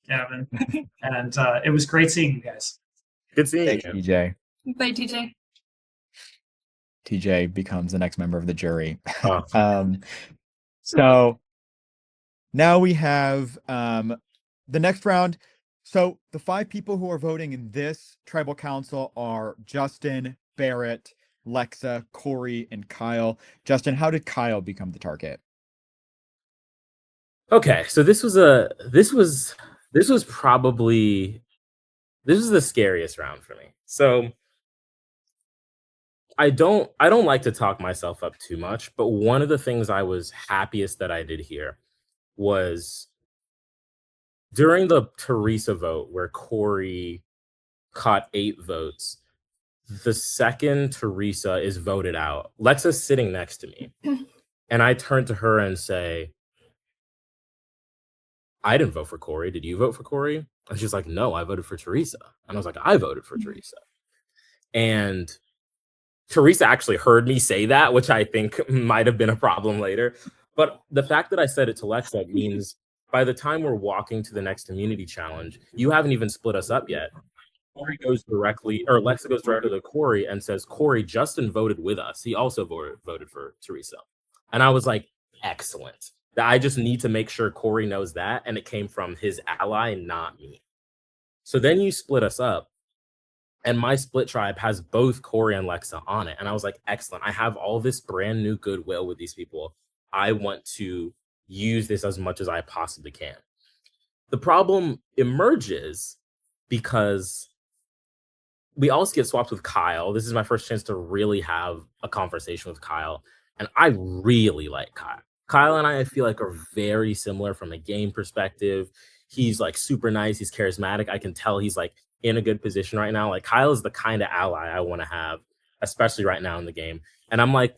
Gavin. And it was great seeing you guys. Good seeing you, TJ. Bye, TJ. TJ becomes the next member of the jury. Oh. So now we have the next round. So the 5 people who are voting in this tribal council are Justin, Barrett, Lexa, Corey, and Kyle. Justin, how did Kyle become the target? Okay, so this was the scariest round for me. So I don't like to talk myself up too much, but one of the things I was happiest that I did here was during the Teresa vote, where Corey caught 8 votes. The second Teresa is voted out, Lexa's sitting next to me, and I turn to her and say, I didn't vote for Corey. Did you vote for Corey? And she's like, no, I voted for Teresa. And I was like, I voted for Teresa. And Teresa actually heard me say that, which I think might have been a problem later. But the fact that I said it to Lexa means by the time we're walking to the next immunity challenge, you haven't even split us up yet. Lexa goes directly to Corey and says, Corey, Justin voted with us. He also voted for Teresa. And I was like, excellent. I just need to make sure Corey knows that. And it came from his ally, not me. So then you split us up. And my split tribe has both Corey and Lexa on it. And I was like, excellent. I have all this brand new goodwill with these people. I want to use this as much as I possibly can. The problem emerges because we also get swapped with Kyle. This is my first chance to really have a conversation with Kyle. And I really like Kyle. Kyle and I feel like are very similar from a game perspective. He's like super nice. He's charismatic. I can tell he's like in a good position right now. Like Kyle is the kind of ally I want to have, especially right now in the game. And I'm like,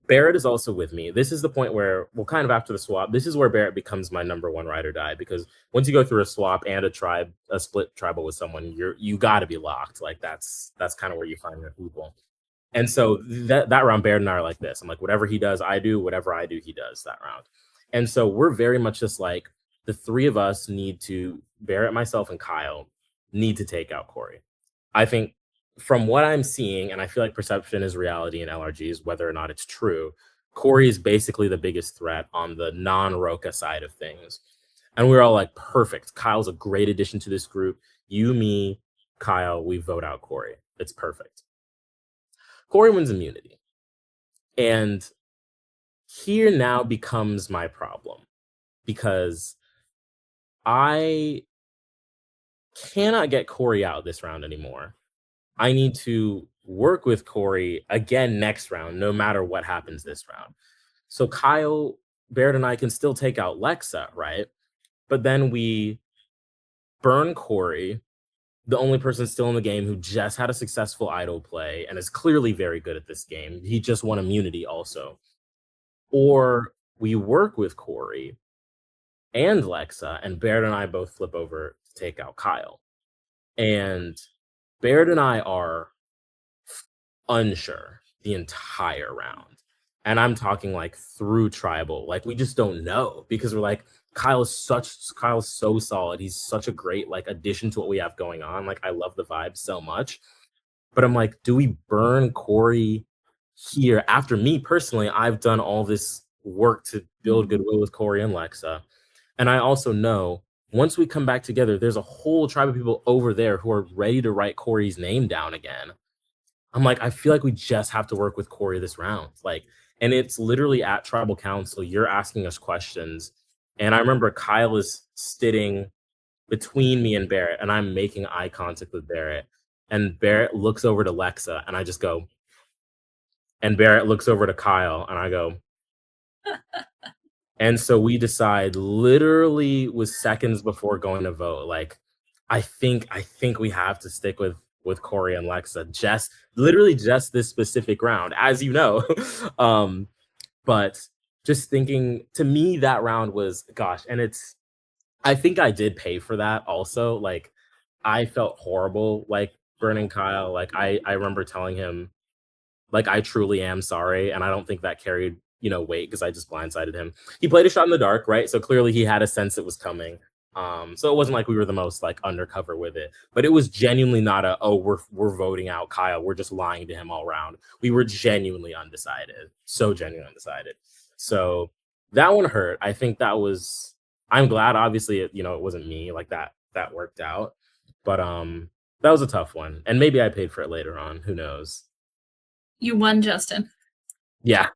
Barrett is also with me. This is the point where, well, kind of after the swap, this is where Barrett becomes my number one ride or die, because once you go through a swap and a split tribal with someone, you got to be locked. Like that's kind of where you find your people. And so that round, Barrett and I are like this. I'm like, whatever he does, I do. Whatever I do, he does that round. And so we're very much just like, the three of us need to, Barrett, myself, and Kyle, need to take out Corey. I think from what I'm seeing, and I feel like perception is reality in LRGs, whether or not it's true, Corey is basically the biggest threat on the non-Roka side of things. And we were all like, perfect. Kyle's a great addition to this group. You, me, Kyle, we vote out Corey. It's perfect. Corey wins immunity. And here now becomes my problem, because I cannot get Corey out this round anymore. I need to work with Corey again next round, no matter what happens this round. So Kyle, Barrett, and I can still take out Lexa, right? But then we burn Corey, the only person still in the game who just had a successful idol play and is clearly very good at this game. He just won immunity also. Or we work with Corey and Lexa, and Barrett and I both flip over to take out Kyle. And Barrett and I are unsure the entire round. And I'm talking like through tribal. Like, we just don't know, because we're like, Kyle's so solid. He's such a great like addition to what we have going on. Like, I love the vibe so much. But I'm like, do we burn Corey here? After me personally, I've done all this work to build goodwill with Corey and Lexa. And I also know once we come back together, there's a whole tribe of people over there who are ready to write Corey's name down again. I'm like, I feel like we just have to work with Corey this round. Like, and it's literally at tribal council. You're asking us questions. And I remember Kyle is sitting between me and Barrett, and I'm making eye contact with Barrett. And Barrett looks over to Lexa, and I just go. And Barrett looks over to Kyle, and I go. And so we decide literally with seconds before going to vote, like, I think we have to stick with Corey and Lexa, just this specific round, as you know. But just thinking, to me, that round was, gosh, and I think I did pay for that also. Like, I felt horrible, like, burning Kyle. Like, I remember telling him, like, I truly am sorry. And I don't think that carried, weight, because I just blindsided him. He played a shot in the dark, right? So clearly he had a sense it was coming. So it wasn't like we were the most like undercover with it, but it was genuinely not we're voting out Kyle, we're just lying to him all around. We were genuinely undecided, so genuinely undecided. So that one hurt. I think I'm glad, obviously, it wasn't me, like that worked out, but that was a tough one, and maybe I paid for it later on. Who knows? You won, Justin. Yeah.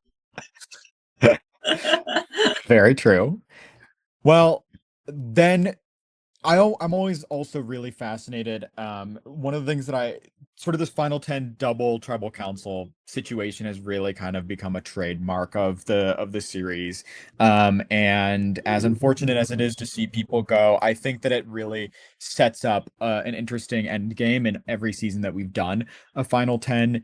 Very true. Well, then I'm always also really fascinated. One of the things that sort of this Final 10 double tribal council situation has really kind of become a trademark of the series. And as unfortunate as it is to see people go, I think that it really sets up an interesting end game in every season that we've done a Final 10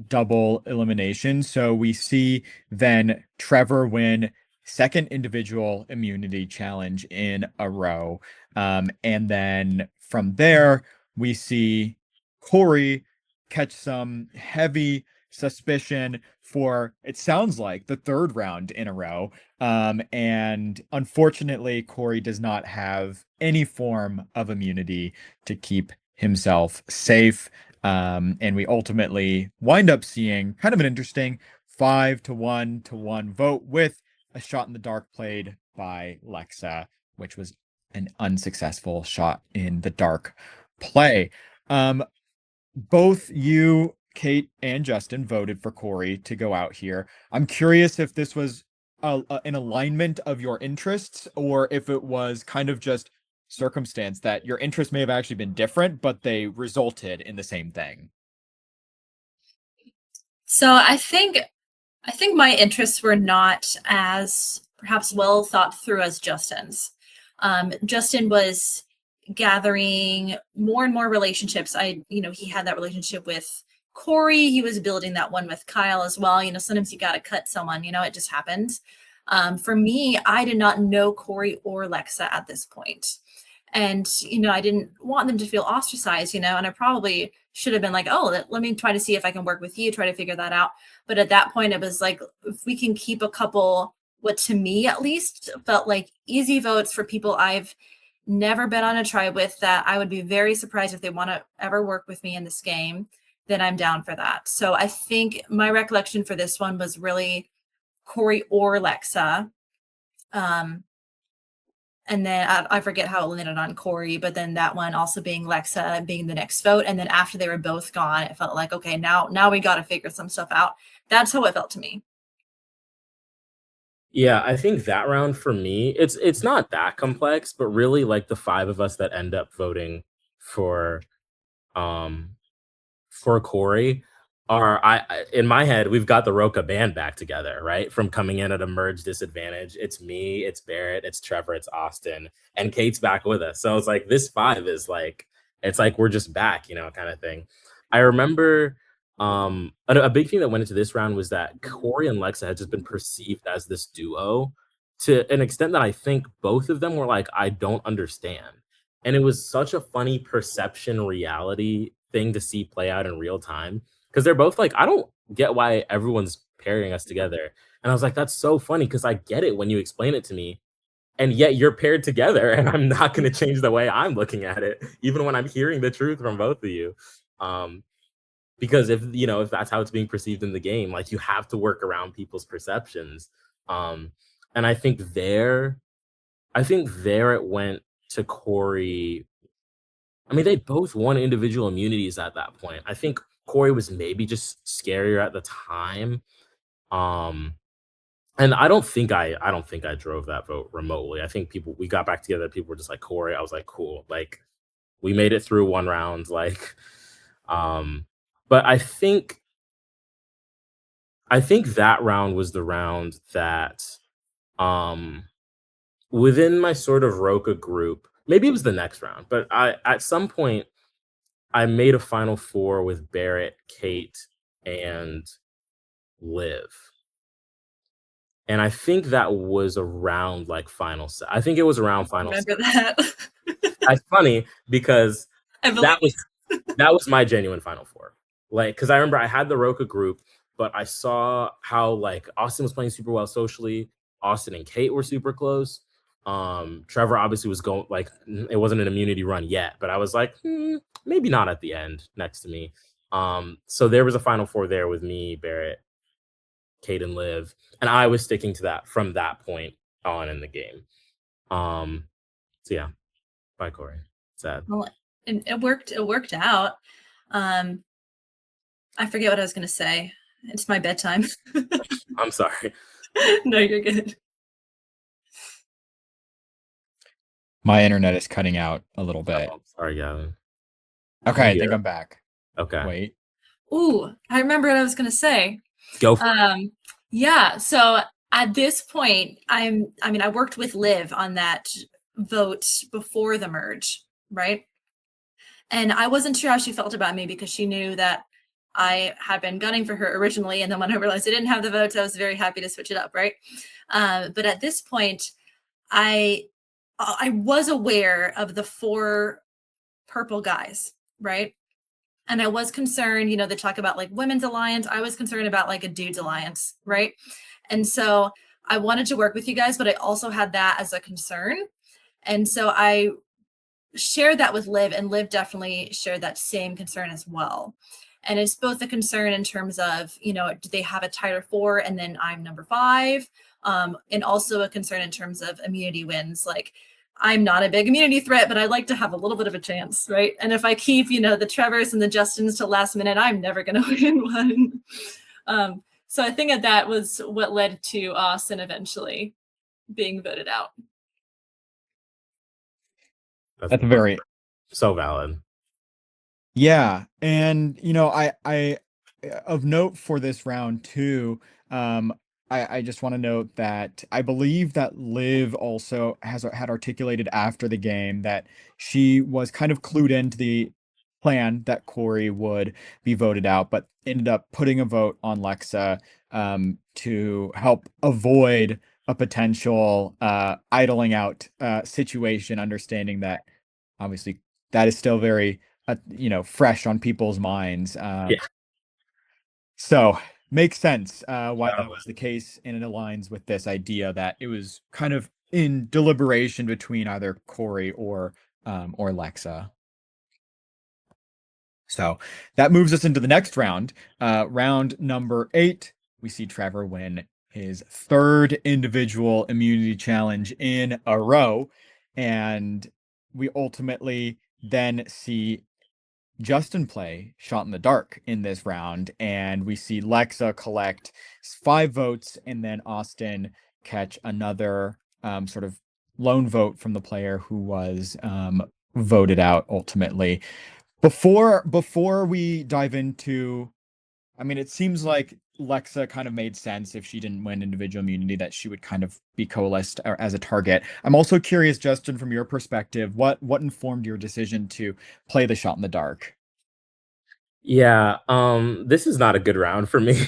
double elimination. So we see then Trevor win second individual immunity challenge in a row. And then from there, we see Corey catch some heavy suspicion for, it sounds like, the third round in a row. And unfortunately, Corey does not have any form of immunity to keep himself safe. And we ultimately wind up seeing kind of an interesting 5-1 vote with a shot in the dark played by Lexa, which was an unsuccessful shot in the dark play. Both you, Kate, and Justin voted for Corey to go out here. I'm curious if this was an alignment of your interests, or if it was kind of just circumstance that your interests may have actually been different, but they resulted in the same thing. So I think my interests were not as perhaps well thought through as Justin's. Justin was gathering more and more relationships. He had that relationship with Corey. He was building that one with Kyle as well. Sometimes you got to cut someone, it just happens. For me, I did not know Corey or Lexa at this point. And, I didn't want them to feel ostracized, and I probably should have been like, oh, let me try to see if I can work with you, try to figure that out. But at that point, it was like, if we can keep a couple what to me at least felt like easy votes for people I've never been on a tribe with, that I would be very surprised if they want to ever work with me in this game, then I'm down for that. So I think my recollection for this one was really Corey or Lexa. And then I forget how it landed on Corey, but then that one also being Lexa being the next vote. And then after they were both gone, it felt like, okay, now we got to figure some stuff out. That's how it felt to me. Yeah, I think that round for me, it's not that complex, but really like the five of us that end up voting for um for Corey are in my head, we've got the Roca band back together, right? From coming in at a merge disadvantage. It's me, it's Barrett, it's Trevor, it's Austin, and Kate's back with us. So it's like this five is like it's like we're just back, kind of thing. I remember a big thing that went into this round was that Corey and Lexa had just been perceived as this duo to an extent that I think both of them were like, I don't understand. And it was such a funny perception reality thing to see play out in real time because they're both like, I don't get why everyone's pairing us together. And I was like, that's so funny because I get it when you explain it to me. And yet you're paired together, and I'm not going to change the way I'm looking at it, even when I'm hearing the truth from both of you. Because if that's how it's being perceived in the game, like you have to work around people's perceptions. And I think there it went to Corey. I mean, they both won individual immunities at that point. I think Corey was maybe just scarier at the time. And I don't think I drove that vote remotely. I think we got back together. People were just like, Corey. I was like, cool. Like we made it through one round. Like, but I think that round was the round that, within my sort of Roca group, maybe it was the next round, but at some point I made a final four with Barrett, Kate, and Liv. And I think that was around like final set. I think it was around final. Remember that? That's funny because that was my genuine final four. Like, because I remember I had the Roca group, but I saw how like Austin was playing super well socially. Austin and Kate were super close. Trevor obviously was going like it wasn't an immunity run yet, but I was like, maybe not at the end next to me. So there was a final four there with me, Barrett, Kate, and Liv, and I was sticking to that from that point on in the game. So yeah, bye Corey. Sad. Well, it worked. It worked out. I forget what I was going to say. It's my bedtime. I'm sorry. No, you're good. My internet is cutting out a little bit. Oh, sorry, Gavin. Okay, I think I'm back. Okay. Wait. Ooh, I remember what I was going to say. Go for it. Yeah, so at this point, I worked with Liv on that vote before the merge, right? And I wasn't sure how she felt about me because she knew that I had been gunning for her originally. And then when I realized I didn't have the votes, I was very happy to switch it up, right? But at this point, I was aware of the 4 purple guys, right? And I was concerned, they talk about like women's alliance. I was concerned about like a dude's alliance, right? And so I wanted to work with you guys, but I also had that as a concern. And so I shared that with Liv, and Liv definitely shared that same concern as well. And it's both a concern in terms of, do they have a tighter 4 and then I'm number 5? And also a concern in terms of immunity wins. Like, I'm not a big immunity threat, but I'd like to have a little bit of a chance, right? And if I keep, the Trevors and the Justins to last minute, I'm never going to win one. So I think that was what led to Austin eventually being voted out. That's very so valid. Yeah, and I of note for this round too. I just want to note that I believe that Liv also had articulated after the game that she was kind of clued into the plan that Corey would be voted out, but ended up putting a vote on Lexa to help avoid a potential idling out situation, understanding that obviously that is still very fresh on people's minds. Yeah. So Makes sense why that was the case, and it aligns with this idea that it was kind of in deliberation between either Corey or Lexa. So that moves us into the next round. Round number 8, we see Trevor win his 3rd individual immunity challenge in a row, and we ultimately then see Justin play Shot in the Dark in this round, and we see Lexa collect 5 votes, and then Austin catch another sort of lone vote from the player who was voted out ultimately. Before we dive into, I mean, it seems like Lexa kind of made sense if she didn't win individual immunity that she would kind of be coalesced as a target. I'm also curious, Justin, from your perspective, what informed your decision to play the Shot in the Dark? Yeah, this is not a good round for me.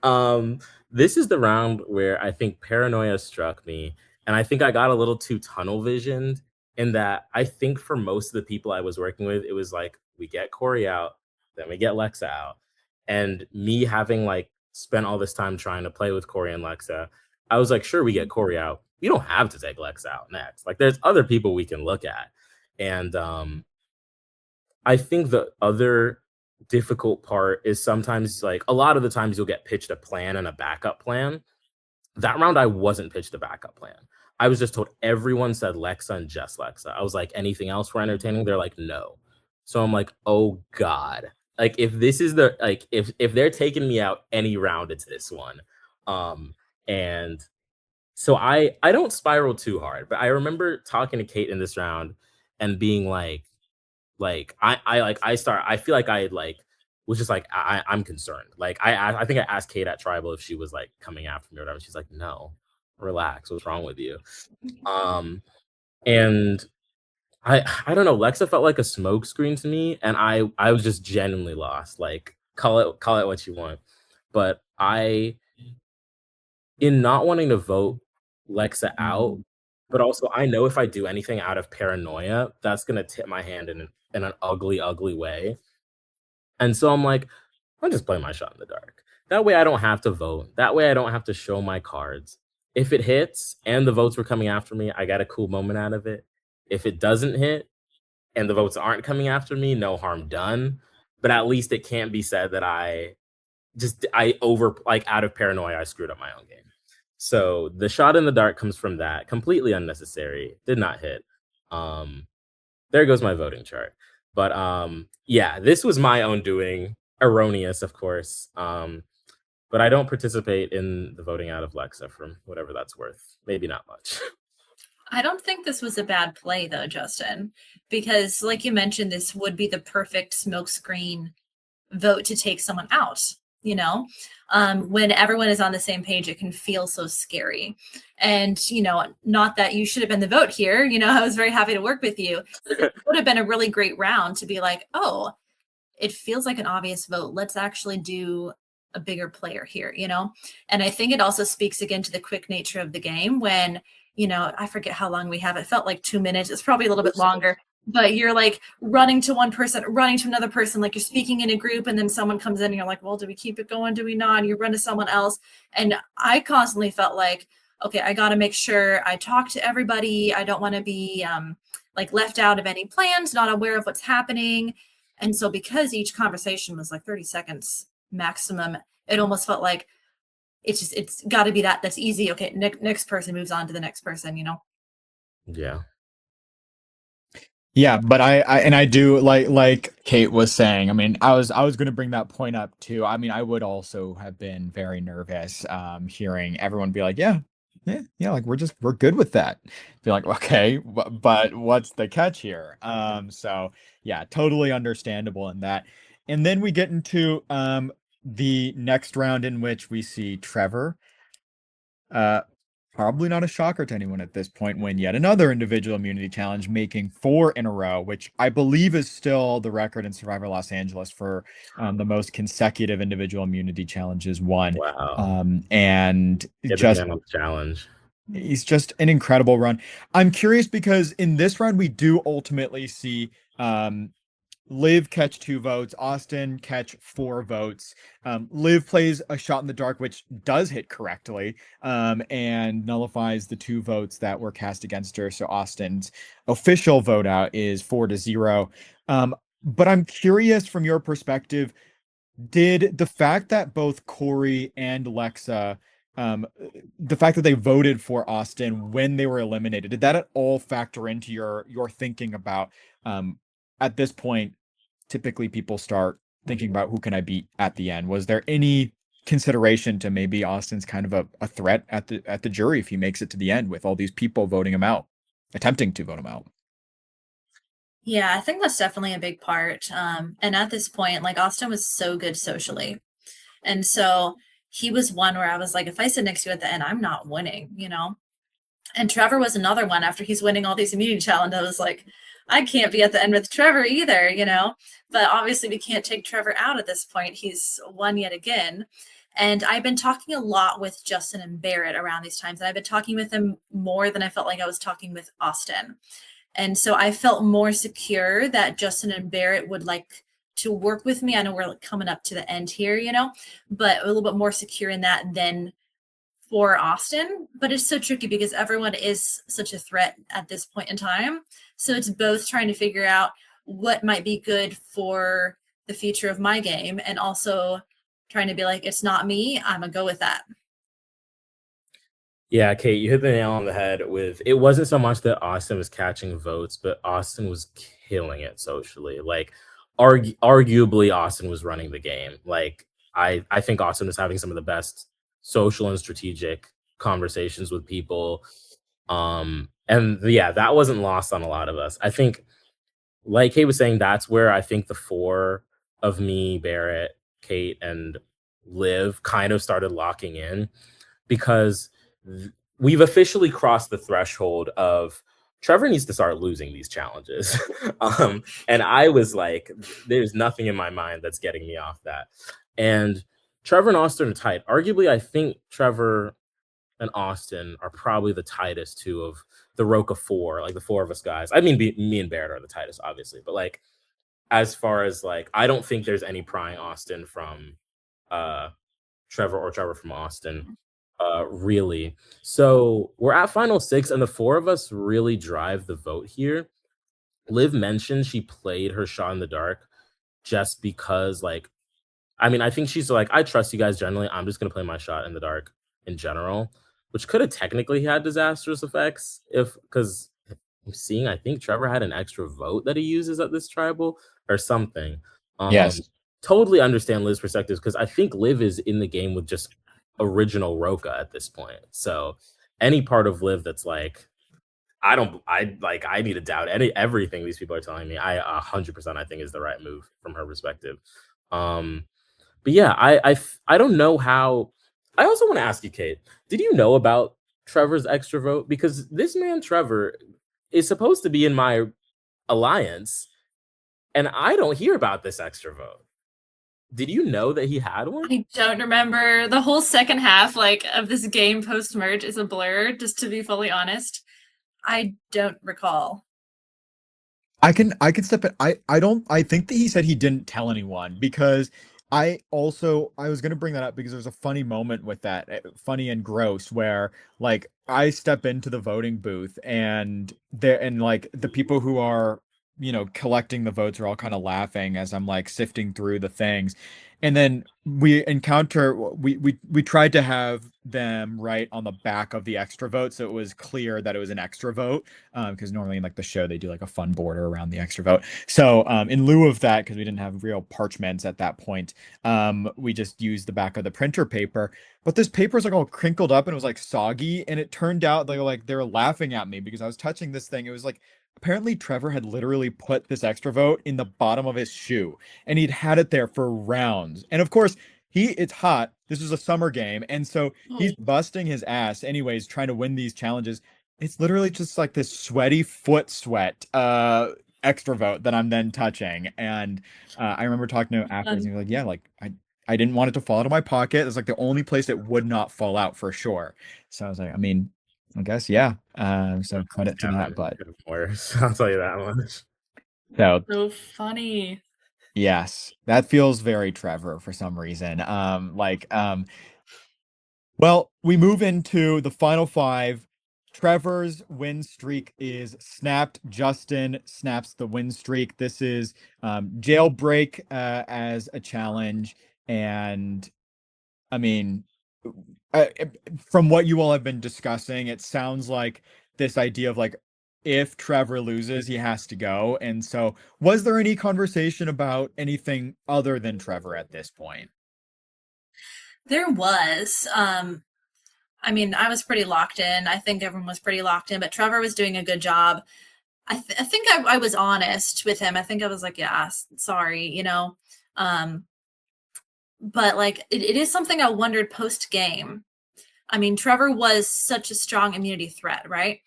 um, this is the round where I think paranoia struck me, and I think I got a little too tunnel visioned in that I think for most of the people I was working with, it was like we get Corey out, then we get Lexa out. And me having like spent all this time trying to play with Corey and Lexa, I was like, sure, we get Corey out. We don't have to take Lexa out next. Like there's other people we can look at. And I think the other difficult part is sometimes like a lot of the times you'll get pitched a plan and a backup plan. That round I wasn't pitched a backup plan. I was just told everyone said Lexa and just Lexa. I was like, anything else for entertaining? They're like, no. So I'm like, oh God. Like if this is the like if they're taking me out any round, it's this one. And so I don't spiral too hard, but I remember talking to Kate in this round and being like I feel like I like was just like I'm concerned. Like I think I asked Kate at Tribal if she was like coming after me or whatever. She's like, no, relax. What's wrong with you? And I don't know. Lexa felt like a smoke screen to me, and I was just genuinely lost. Like call it what you want, but in not wanting to vote Lexa out, but also I know if I do anything out of paranoia, that's gonna tip my hand in an ugly, ugly way. And so I'm like, I'll just play my Shot in the Dark. That way I don't have to vote. That way I don't have to show my cards. If it hits and the votes were coming after me, I got a cool moment out of it. If it doesn't hit and the votes aren't coming after me, no harm done. But at least it can't be said that out of paranoia, I screwed up my own game. So the Shot in the Dark comes from that. Completely unnecessary. Did not hit. There goes my voting chart. But yeah, this was my own doing. Erroneous, of course. But I don't participate in the voting out of Lexa from whatever that's worth. Maybe not much. I don't think this was a bad play though, Justin, because like you mentioned, this would be the perfect smokescreen vote to take someone out. You know, when everyone is on the same page, it can feel so scary. And, you know, not that you should have been the vote here. You know, I was very happy to work with you. It would have been a really great round to be like, oh, it feels like an obvious vote. Let's actually do a bigger player here, you know? And I think it also speaks again to the quick nature of the game when, you know, I forget how long we have. It felt like 2 minutes. It's probably a little bit longer, but you're like running to one person, running to another person, like you're speaking in a group, and then someone comes in and you're like, well, do we keep it going? Do we not? And you run to someone else. And I constantly felt like, okay, I got to make sure I talk to everybody. I don't want to be like left out of any plans, not aware of what's happening. And so because each conversation was like 30 seconds maximum, it almost felt like it's got to be that's easy. Okay, next person moves on to the next person, you know? Yeah. Yeah, but I do like Kate was saying. I mean, I was going to bring that point up too. I mean, I would also have been very nervous hearing everyone be like, yeah, like we're good with that. Be like, okay, but what's the catch here? So yeah, totally understandable in that. And then we get into the next round in which we see Trevor. Probably not a shocker to anyone at this point, win yet another individual immunity challenge, making 4 in a row, which I believe is still the record in Survivor Los Angeles for the most consecutive individual immunity challenges won. Wow. And Get just the challenge. he's just an incredible run. I'm curious because in this round we do ultimately see Liv catch 2 votes, Austin catch 4 votes. Liv plays a shot in the dark, which does hit correctly, and nullifies the 2 votes that were cast against her. So Austin's official vote out is 4-0. But I'm curious from your perspective, did the fact that both Corey and Lexa, um, the fact that they voted for Austin when they were eliminated, did that at all factor into your thinking about, at this point, typically people start thinking about who can I beat at the end? Was there any consideration to maybe Austin's kind of a threat at the jury if he makes it to the end with all these people voting him out, attempting to vote him out? Yeah, I think that's definitely a big part. And at this point, like Austin was so good socially. And so he was one where I was like, if I sit next to you at the end, I'm not winning, you know? And Trevor was another one after he's winning all these immunity challenges. I was like, I can't be at the end with Trevor either, you know? But obviously, we can't take Trevor out at this point. He's won yet again. And I've been talking a lot with Justin and Barrett around these times. And I've been talking with them more than I felt like I was talking with Austin. And so I felt more secure that Justin and Barrett would like to work with me. I know we're like coming up to the end here, you know, but a little bit more secure in that than for Austin. But it's so tricky because everyone is such a threat at this point in time. So it's both trying to figure out what might be good for the future of my game and also trying to be like, it's not me. I'm going to go with that. Yeah, Kate, you hit the nail on the head with it wasn't so much that Austin was catching votes, but Austin was killing it socially. Like arguably Austin was running the game. Like I think Austin was having some of the best social and strategic conversations with people. And yeah, that wasn't lost on a lot of us. I think like Kate was saying, that's where I think the four of me, Barrett, Kate, and Liv kind of started locking in because we've officially crossed the threshold of Trevor needs to start losing these challenges. And I was like, there's nothing in my mind that's getting me off that. And Trevor and Austin are tight. Arguably, I think Trevor and Austin are probably the tightest two of the Roca four, like the four of us guys. I mean, me and Barrett are the tightest, obviously. But like, as far as like, I don't think there's any prying Austin from Trevor or Trevor from Austin. Really. So we're at final six, and the four of us really drive the vote here. Liv mentioned she played her shot in the dark just because, like, I mean, I think she's like, I trust you guys generally. I'm just gonna play my shot in the dark in general, which could have technically had disastrous effects if because I'm seeing I think Trevor had an extra vote that he uses at this tribal or something. Yes. Totally understand Liv's perspective because I think Liv is in the game with just original Roca at this point. So any part of Liv that's like, I need to doubt everything these people are telling me. I 100% I think is the right move from her perspective. But yeah, I don't know how. I also want to ask you, Kate, did you know about Trevor's extra vote? Because this man Trevor is supposed to be in my alliance, and I don't hear about this extra vote. Did you know that he had one? I don't remember. The whole second half like of this game post merge is a blur, just to be fully honest. I don't recall. I can step in. I think that he said he didn't tell anyone because I was gonna bring that up because there's a funny moment with that, funny and gross, where like I step into the voting booth and like the people who are, collecting the votes are all kind of laughing as I'm like sifting through the things. And then we tried to have them write on the back of the extra vote so it was clear that it was an extra vote, because normally in like the show they do like a fun border around the extra vote. So in lieu of that, because we didn't have real parchments at that point, we just used the back of the printer paper. But this paper is like all crinkled up and it was like soggy, and it turned out they were laughing at me because I was touching this thing. It was like apparently Trevor had literally put this extra vote in the bottom of his shoe and he'd had it there for rounds. And of course, it's hot. This is a summer game. And so he's busting his ass anyways, trying to win these challenges. It's literally just like this sweaty foot sweat extra vote that I'm then touching. And I remember talking to him afterwards and he was like, yeah, like I didn't want it to fall out of my pocket. It's like the only place it would not fall out for sure. So I was like, I mean, I guess, yeah. So credit to that, but worse. I'll tell you that much. So So funny. yes, that feels very Trevor for some reason. Well, we move into the final five. Trevor's win streak is snapped. Justin snaps the win streak. This is jailbreak as a challenge. And I mean, uh, from what you all have been discussing, it sounds like this idea of like, if Trevor loses, he has to go. And so, was there any conversation about anything other than Trevor at this point? There was. I mean, I was pretty locked in. I think everyone was pretty locked in, but Trevor was doing a good job. I think I was honest with him. I think I was like, yeah, sorry, you know. Um, but like it is something I wondered post game. I mean, Trevor was such a strong immunity threat, right?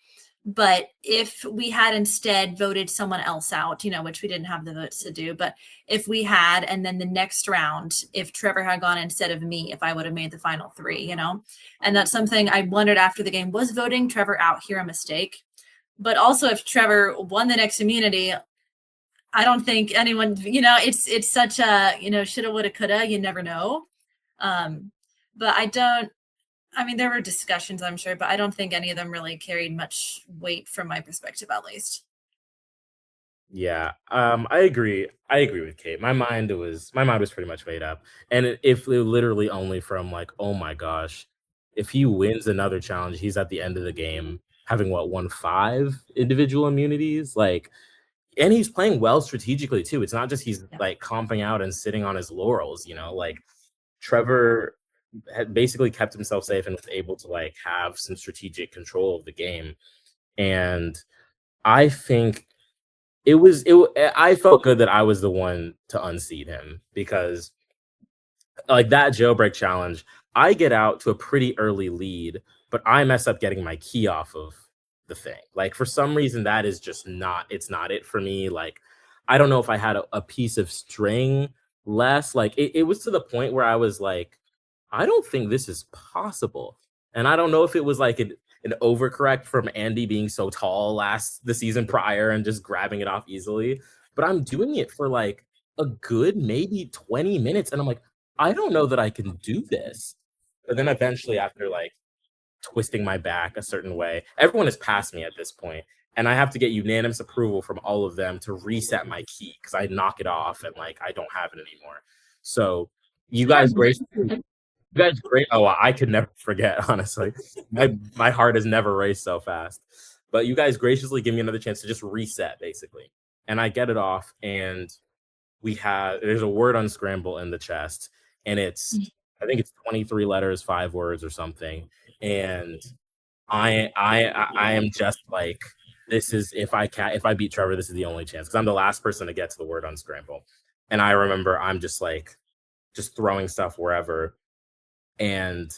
But if we had instead voted someone else out, you know, which we didn't have the votes to do, but if we had, and then the next round, if Trevor had gone instead of me, if I would have made the final three, you know, and that's something I wondered after the game, was voting Trevor out here a mistake? But also, if Trevor won the next immunity, I don't think anyone, you know, it's such a, you know, shoulda, woulda, coulda, you never know. Um, but I don't, I mean, there were discussions, I'm sure, but I don't think any of them really carried much weight from my perspective, at least. Yeah, I agree. I agree with Kate. My mind was pretty much made up, and if it literally only from like, oh my gosh, if he wins another challenge, he's at the end of the game having what won 5 individual immunities, like, and he's playing well strategically too. It's not just he's Yeah. like comping out and sitting on his laurels, like Trevor had basically kept himself safe and was able to like have some strategic control of the game, and I think I felt good that I was the one to unseat him because like that jailbreak challenge, I get out to a pretty early lead, but I mess up getting my key off of the thing. Like for some reason, that is just not it for me. Like, I don't know if I had a piece of string less. Like it was to the point where I was like, I don't think this is possible. And I don't know if it was like an overcorrect from Andy being so tall the season prior and just grabbing it off easily. But I'm doing it for like a good maybe 20 minutes. And I'm like, I don't know that I can do this. But then eventually, after like twisting my back a certain way, everyone has passed me at this point, and I have to get unanimous approval from all of them to reset my key because I knock it off and like I don't have it anymore. So you guys great. Oh, I could never forget, honestly. My heart has never raced so fast. But you guys graciously give me another chance to just reset, basically. And I get it off, and there's a word unscramble in the chest, and I think it's 23 letters, 5 words or something. And I am just like, this is if I beat Trevor, this is the only chance because I'm the last person to get to the word unscramble. And I remember I'm just like just throwing stuff wherever. And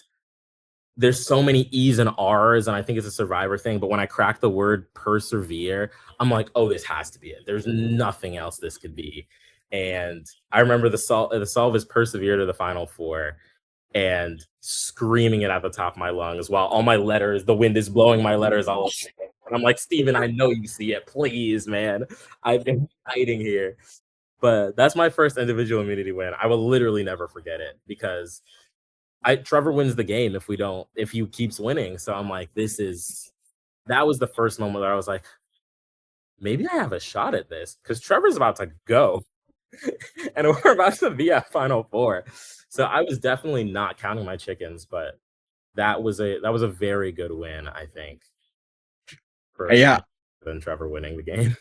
there's so many E's and R's, and I think it's a Survivor thing. But when I crack the word persevere, I'm like, oh, this has to be it. There's nothing else this could be. And I remember the solve is persevere to the final four and screaming it at the top of my lungs while all my letters, the wind is blowing my letters all over. And I'm like, Steven, I know you see it. Please, man. I've been hiding here. But that's my first individual immunity win. I will literally never forget it because Trevor wins the game if he keeps winning. So I'm like, that was the first moment where I was like, maybe I have a shot at this because Trevor's about to go and we're about to be at Final Four. So I was definitely not counting my chickens, but that was a very good win, I think, for Yeah, than Trevor winning the game.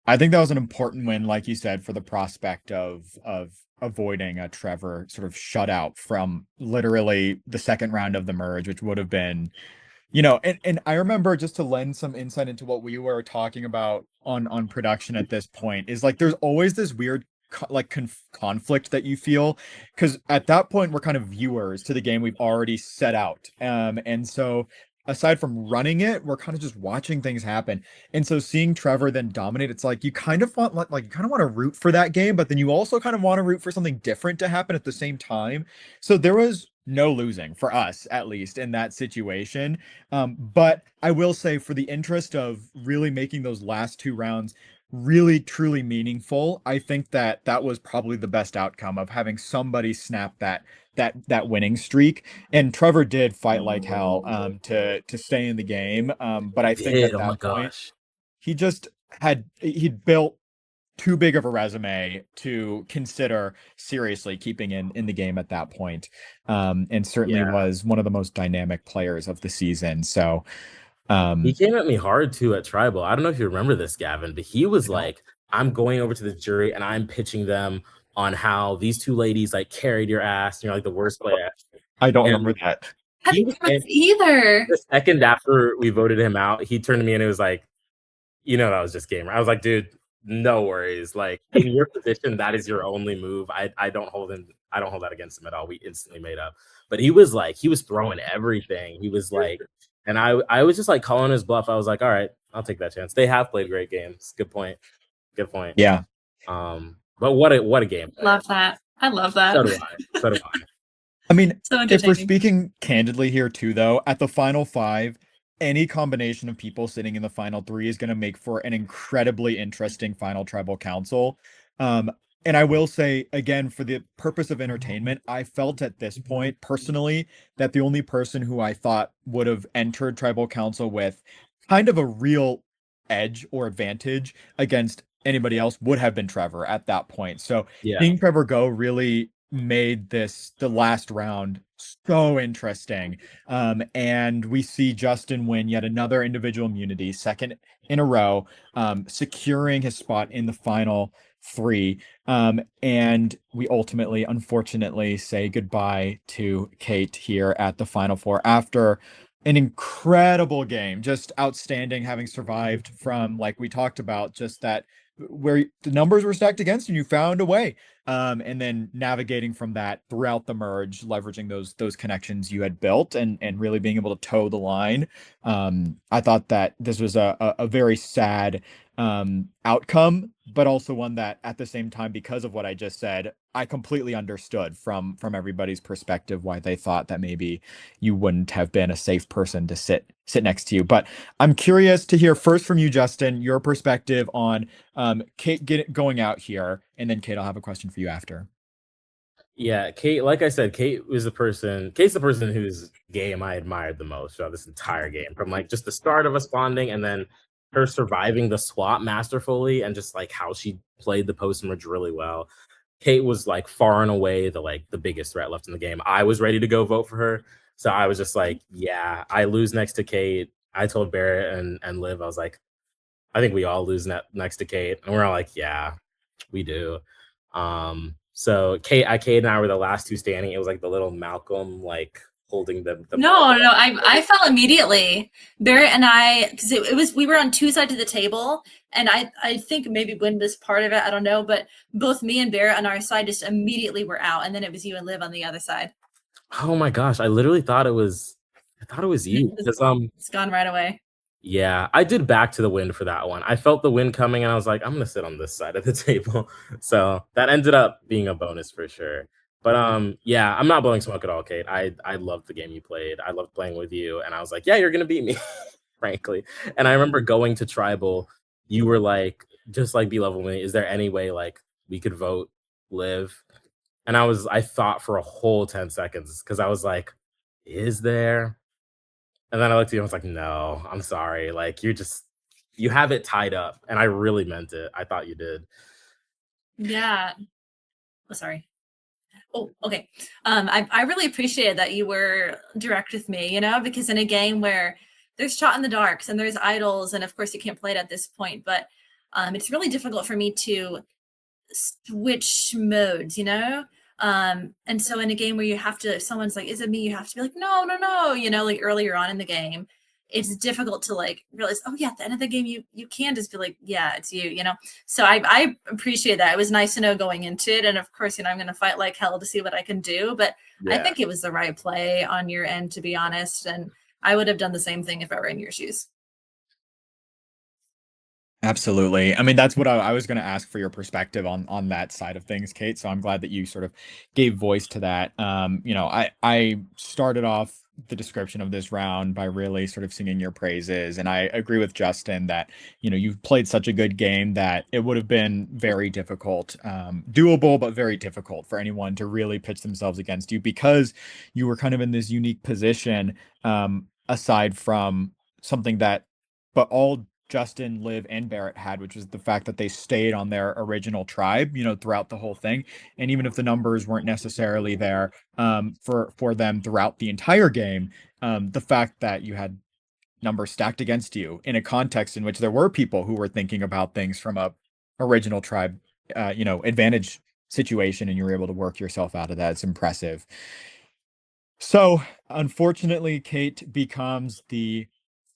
I think that was an important win, like you said, for the prospect of avoiding a Trevor sort of shutout from literally the second round of the merge, which would have been, and I remember, just to lend some insight into what we were talking about on production at this point, is like there's always this weird conflict that you feel, because at that point we're kind of viewers to the game we've already set out, and so aside from running it, we're kind of just watching things happen. And so seeing Trevor then dominate, it's like you kind of want like you kind of want to root for that game, but then you also kind of want to root for something different to happen at the same time. So there was no losing for us, at least in that situation. But I will say, for the interest of really making those last two rounds really truly meaningful. I think that that was probably the best outcome of having somebody snap that winning streak. And Trevor did fight like hell to stay in the game. But He I think did. at Oh my that point gosh. he'd built too big of a resume to consider seriously keeping in the game at that point. And certainly Yeah. was one of the most dynamic players of the season. So He um came at me hard too at Tribal. I don't know if you remember this, Gavin, but he was I don't like, I'm going over to the jury and I'm pitching them on how these two ladies like carried your ass and you're like the worst player. I don't And remember that. I he didn't remember this either. the second after we voted him out, he turned to me and it was like, you know, that was just gamer. I was like, dude, no worries. Like in your position, that is your only move. I don't hold him. I don't hold that against him at all. We instantly made up. But he was like, he was throwing everything. He was like, and I was just like calling his bluff. I was like, all right, I'll take that chance. They have played great games. Good point. Good point. Yeah. But what a game. Love that. I love that. So do I. So do I. I mean, So if we're entertaining. speaking candidly here too, though, at the final five, any combination of people sitting in the final three is going to make for an incredibly interesting final tribal council. And I will say again, for the purpose of entertainment, I felt at this point personally that the only person who I thought would have entered tribal council with kind of a real edge or advantage against anybody else would have been Trevor at that point. So Yeah. seeing Trevor go really made the last round so interesting. And we see Justin win yet another individual immunity, second in a row, securing his spot in the final three. And we ultimately, unfortunately, say goodbye to Kate here at the final four after an incredible game, just outstanding, having survived from, like we talked about, just that where the numbers were stacked against you, you found a way. And then navigating from that throughout the merge, leveraging those connections you had built and really being able to toe the line. I thought that this was a very sad outcome, but also one that at the same time, because of what I just said, I completely understood from everybody's perspective why they thought that maybe you wouldn't have been a safe person to sit next to you. But I'm curious to hear first from you, Justin, your perspective on Kate going out here, and then Kate, I'll have a question for you after. Yeah, Kate, like I said, Kate's the person whose game I admired the most throughout this entire game. From like just the start of us bonding and then her surviving the swap masterfully and just like how she played the post merge really well. Kate was like far and away the biggest threat left in the game. I was ready to go vote for her. So I was just like, yeah, I lose next to Kate. I told Barrett and Liv, I was like, I think we all lose next to Kate. And we're all like, yeah, we do. So Kate and I were the last two standing. It was like the little Malcolm like holding the No, I fell immediately. Barrett and I, because it was, we were on two sides of the table, and I think maybe Win was part of it. I don't know, but both me and Barrett on our side just immediately were out, and then it was you and Liv on the other side. Oh my gosh, I literally thought it was you. It's gone right away. Yeah, I did back to the wind for that one. I felt the wind coming and I was like, I'm gonna sit on this side of the table. So that ended up being a bonus for sure. But yeah, I'm not blowing smoke at all, Kate. I loved the game you played. I loved playing with you, and I was like, yeah, you're gonna beat me, frankly. And I remember going to tribal, you were like, just like be level with me. Is there any way like we could vote Liv? And I thought for a whole 10 seconds because I was like, is there? And then I looked at you and I was like, no, I'm sorry. Like you have it tied up. And I really meant it. I thought you did. Yeah. Oh, sorry. Oh, okay. I really appreciated that you were direct with me, because in a game where there's shot in the darks and there's idols, and of course you can't play it at this point, but it's really difficult for me to switch modes, and so in a game where you have to, if someone's like, is it me? You have to be like, no, like earlier on in the game, it's difficult to like realize, oh yeah, at the end of the game, you can just be like, yeah, it's you, So I appreciate that. It was nice to know going into it. And of course, I'm going to fight like hell to see what I can do, but yeah. I think it was the right play on your end, to be honest. And I would have done the same thing if I were in your shoes. Absolutely. I mean, that's what I was going to ask for your perspective on that side of things, Kate. So I'm glad that you sort of gave voice to that. I started off the description of this round by really sort of singing your praises. And I agree with Justin that, you've played such a good game that it would have been very difficult, doable, but very difficult for anyone to really pitch themselves against you because you were kind of in this unique position, aside from something that, but all Justin, Liv, and Barrett had, which was the fact that they stayed on their original tribe, throughout the whole thing. And even if the numbers weren't necessarily there, for them throughout the entire game, the fact that you had numbers stacked against you in a context in which there were people who were thinking about things from a original tribe, advantage situation, and you were able to work yourself out of that. It's impressive. So, unfortunately, Kate becomes the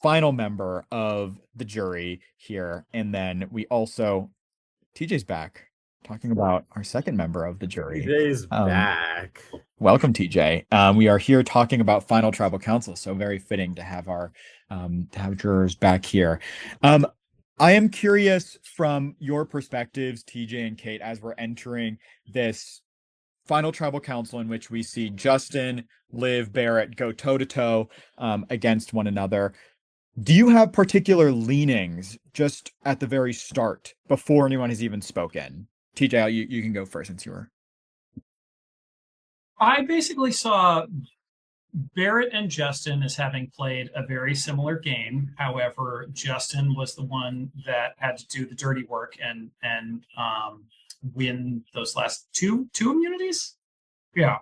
final member of the jury here. And then we also, TJ's back talking about our second member of the jury. TJ's back. Welcome, TJ. We are here talking about Final Tribal Council. So very fitting to have our to have jurors back here. I am curious from your perspectives, TJ and Kate, as we're entering this Final Tribal Council in which we see Justin, Liv, Barrett go toe-to-toe against one another. Do you have particular leanings just at the very start before anyone has even spoken? TJ, you can go first since you were. I basically saw Barrett and Justin as having played a very similar game. However, Justin was the one that had to do the dirty work and win those last two immunities. Yeah.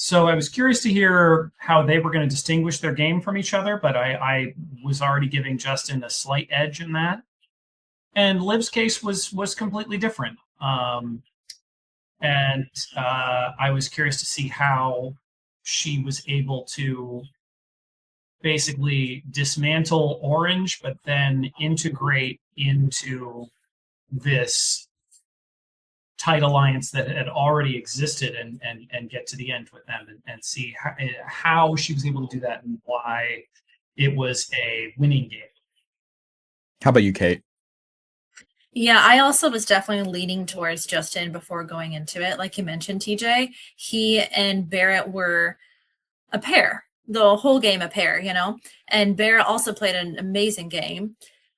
So I was curious to hear how they were going to distinguish their game from each other, but I was already giving Justin a slight edge in that. And Liv's case was completely different. And I was curious to see how she was able to basically dismantle Orange, but then integrate into this tight alliance that had already existed and get to the end with them and see how she was able to do that and why it was a winning game. How about you, Kate? Yeah, I also was definitely leaning towards Justin before going into it. Like you mentioned, TJ, he and Barrett were a pair, the whole game a pair, and Barrett also played an amazing game.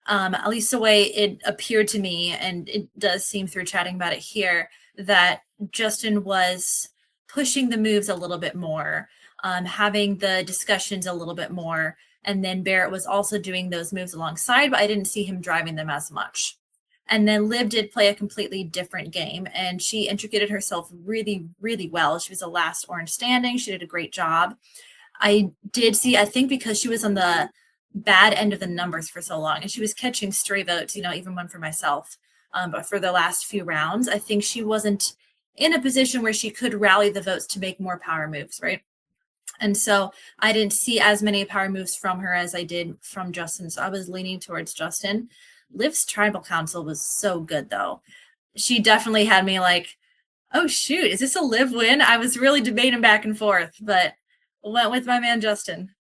At least the way it appeared to me, and it does seem through chatting about it here, that Justin was pushing the moves a little bit more, having the discussions a little bit more, and then Barrett was also doing those moves alongside, but I didn't see him driving them as much. And then Liv did play a completely different game, and she integrated herself really, really well. She was the last Orange standing. She did a great job. I think because she was on the bad end of the numbers for so long, and she was catching stray votes, even one for myself. But for the last few rounds, I think she wasn't in a position where she could rally the votes to make more power moves, right? And so I didn't see as many power moves from her as I did from Justin. So I was leaning towards Justin. Liv's Tribal Council was so good, though. She definitely had me like, oh, shoot, is this a Liv win? I was really debating back and forth, but went with my man, Justin.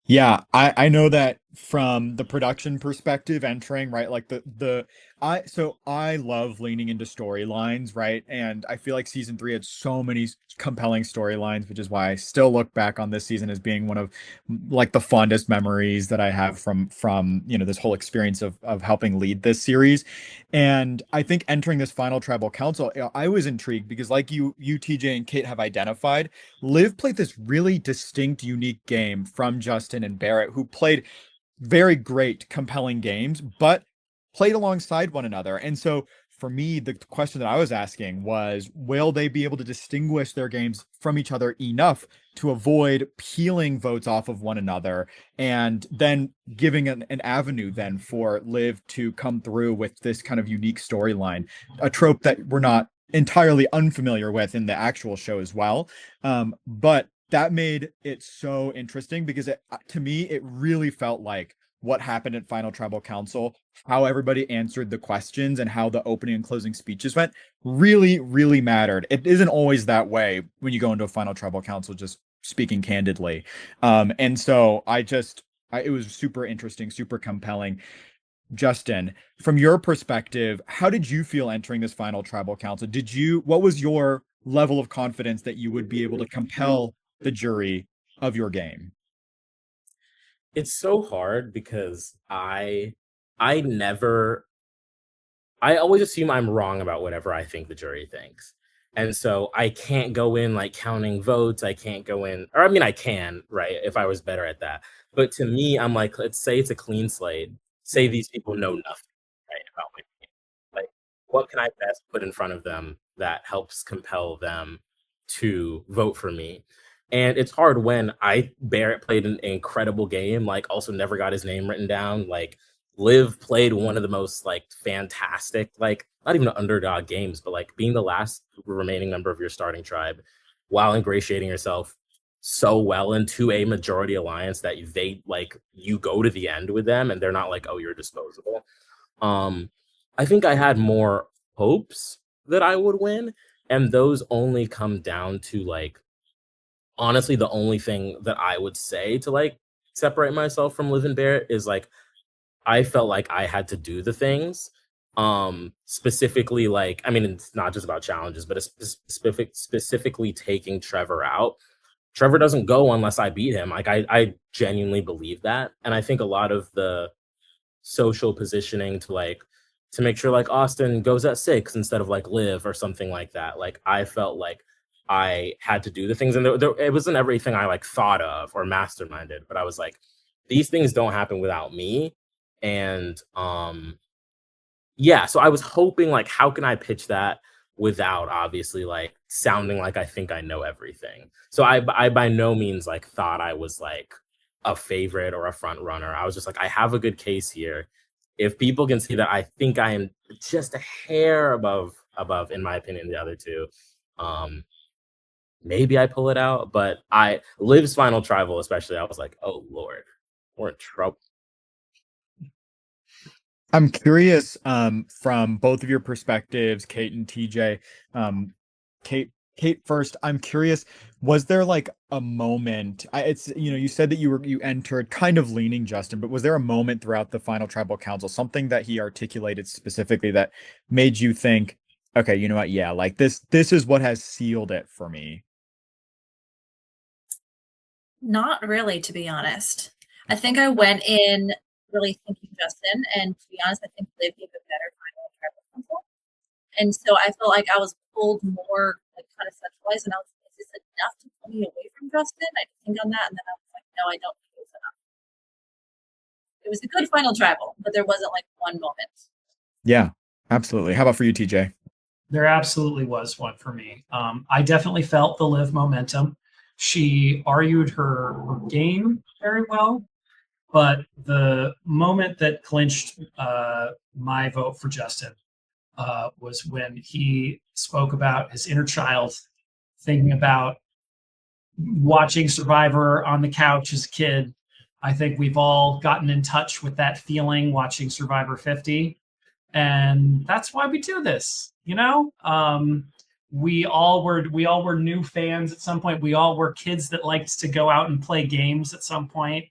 Yeah, I know that from the production perspective, entering, right? Like I love leaning into storylines, right? And I feel like season 3 had so many compelling storylines, which is why I still look back on this season as being one of like the fondest memories that I have from this whole experience of helping lead this series. And I think entering this final tribal council, I was intrigued because like you TJ and Kate have identified, Liv played this really distinct, unique game from Justin and Barrett, who played very great, compelling games, but played alongside one another. And so for me, the question that I was asking was, will they be able to distinguish their games from each other enough to avoid peeling votes off of one another and then giving an avenue then for Liv to come through with this kind of unique storyline, a trope that we're not entirely unfamiliar with in the actual show as well. But that made it so interesting because to me, it really felt like what happened at Final Tribal Council, how everybody answered the questions and how the opening and closing speeches went really, really mattered. It isn't always that way when you go into a Final Tribal Council, just speaking candidly. And so it was super interesting, super compelling. Justin, from your perspective, how did you feel entering this Final Tribal Council? What was your level of confidence that you would be able to compel the jury of your game? It's so hard because I never I always assume I'm wrong about whatever I think the jury thinks. And so I can't go in like counting votes. I can't go in, or I mean, I can, right? If I was better at that. But to me, I'm like, let's say it's a clean slate. Say these people know nothing, right, about my game. Like, what can I best put in front of them that helps compel them to vote for me? And it's hard when Barrett played an incredible game, like also never got his name written down. Like Liv played one of the most like fantastic, like not even underdog games, but like being the last remaining member of your starting tribe while ingratiating yourself so well into a majority alliance that they like you go to the end with them and they're not like, oh, you're disposable. Um, I think I had more hopes that I would win, and those only come down to like honestly the only thing that I would say to like separate myself from Liv and Barrett is like I felt like I had to do the things. Specifically, like, I mean, it's not just about challenges, but it's specifically taking Trevor out. Trevor doesn't go unless I beat him. Like, I genuinely believe that. And I think a lot of the social positioning to like, to make sure like Austin goes at 6 instead of like Liv or something like that. Like, I felt like I had to do the things. And it wasn't everything I like thought of or masterminded, but I was like, these things don't happen without me. And yeah, so I was hoping like how can I pitch that without obviously like sounding like I think I know everything. So I by no means like thought I was like a favorite or a front runner. I was just like I have a good case here. If people can see that I think I am just a hair above in my opinion the other two. Um maybe I pull it out, but I Liv's final tribal especially I was like, "Oh lord. We're in trouble." I'm curious, from both of your perspectives, Kate and TJ. Um, Kate first. I'm curious, was there like a moment? It's you said that you entered kind of leaning Justin, but was there a moment throughout the final tribal council, something that he articulated specifically that made you think, okay, you know what? Yeah, like this is what has sealed it for me. Not really, to be honest. I think I went in really thinking Justin, and to be honest, I think Liv gave a better final tribal council. And so I felt like I was pulled more, like kind of centralized, and I was like, is this enough to pull me away from Justin? I did think on that, and then I was like, no, I don't think it was enough. It was a good final tribal, but there wasn't like one moment. Yeah, absolutely. How about for you, TJ? There absolutely was one for me. I definitely felt the Liv momentum. She argued her game very well, but the moment that clinched my vote for Justin was when he spoke about his inner child, thinking about watching Survivor on the couch as a kid. I think we've all gotten in touch with that feeling watching Survivor 50. And that's why we do this, we all were new fans at some point. We all were kids that liked to go out and play games at some point.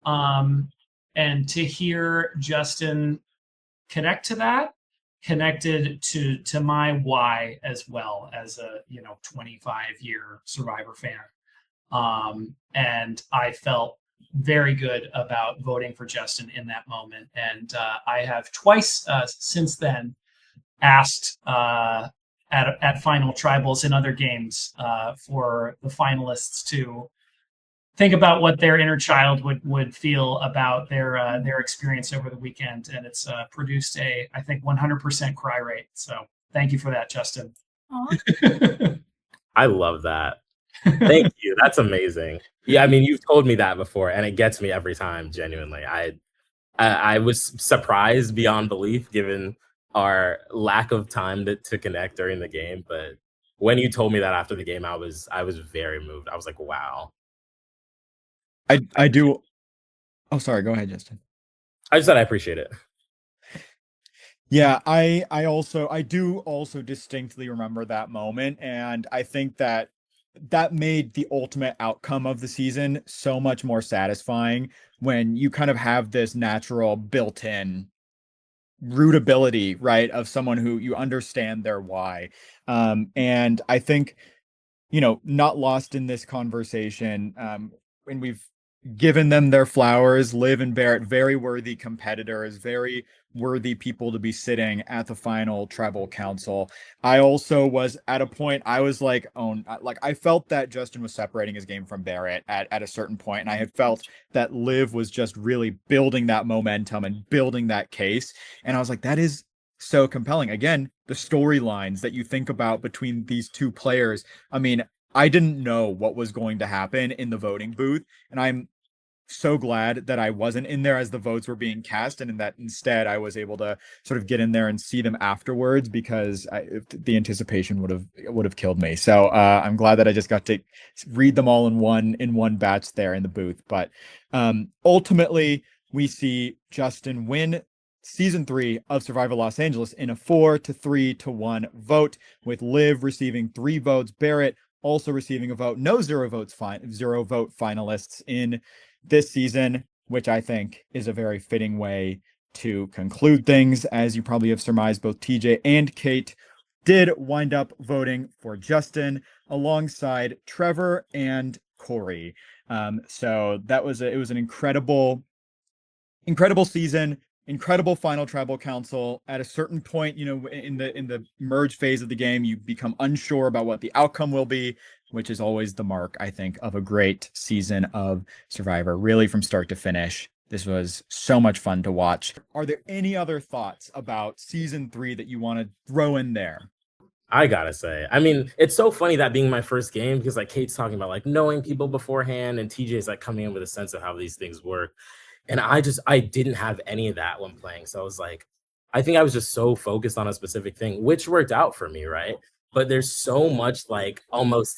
And to hear Justin connect to that, connected to my why as well as a 25-year Survivor fan. And I felt very good about voting for Justin in that moment. And I have twice since then asked at final tribals in other games for the finalists to think about what their inner child would feel about their experience over the weekend, and it's produced a, I think, 100% cry rate. So thank you for that, Justin. I love that. Thank you. That's amazing. Yeah, I mean, you've told me that before, and it gets me every time. Genuinely, I was surprised beyond belief given our lack of time to connect during the game. But when you told me that after the game, I was very moved. I was like, wow. I do. Oh, sorry. Go ahead, Justin. I just said I appreciate it. Yeah, I do also distinctly remember that moment, and I think that made the ultimate outcome of the season so much more satisfying when you kind of have this natural built-in rootability, right, of someone who you understand their why. And I think, not lost in this conversation, when we've given them their flowers, Liv and Barrett, very worthy competitors, very worthy people to be sitting at the final tribal council. I also was at a point, I was like, oh, like I felt that Justin was separating his game from Barrett at a certain point, and I had felt that Liv was just really building that momentum and building that case. And I was like, that is so compelling. Again, the storylines that you think about between these two players. I mean, I didn't know what was going to happen in the voting booth, and I'm so glad that I wasn't in there as the votes were being cast, and in that instead I was able to sort of get in there and see them afterwards, because the anticipation would have killed me. So I'm glad that I just got to read them all in one batch there in the booth. But ultimately, we see Justin win season 3 of Survivor Los Angeles in a 4-3-1 vote, with Liv receiving 3 votes, Barrett also receiving a vote. No zero vote finalists in this season, which I think is a very fitting way to conclude things. As you probably have surmised, both TJ and Kate did wind up voting for Justin alongside Trevor and Corey. So it was an incredible season, incredible final tribal council. At a certain point, in the merge phase of the game, you become unsure about what the outcome will be, which is always the mark, I think, of a great season of Survivor, really from start to finish. This was so much fun to watch. Are there any other thoughts about season 3 that you want to throw in there? I gotta say, I mean, it's so funny that being my first game, because like Kate's talking about like knowing people beforehand, and TJ's like coming in with a sense of how these things work. And I didn't have any of that when playing. So I was like, I think I was just so focused on a specific thing, which worked out for me, right? But there's so much like almost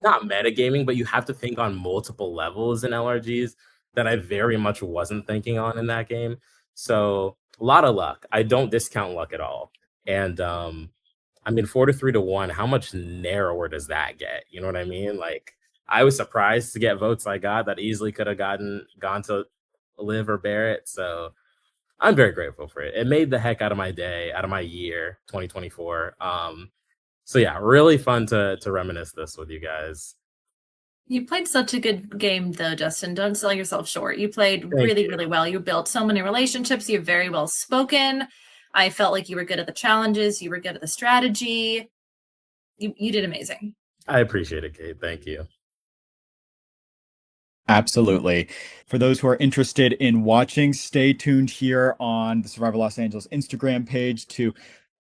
not metagaming, but you have to think on multiple levels in LRGs that I very much wasn't thinking on in that game. So a lot of luck. I don't discount luck at all. And I mean, 4-3-1, how much narrower does that get? You know what I mean? Like, I was surprised to get votes I got that easily could have gone to Liv or Barrett. So I'm very grateful for it. It made the heck out of my day, out of my year, 2024. So yeah, really fun to reminisce this with you guys. You played such a good game, though, Justin. Don't sell yourself short. You played Thank really, you. really well. You built so many relationships. You're very well spoken. I felt like you were good at the challenges. You were good at the strategy. You did amazing. I appreciate it, Kate. Thank you. Absolutely. For those who are interested in watching, stay tuned here on the Survivor Los Angeles Instagram page to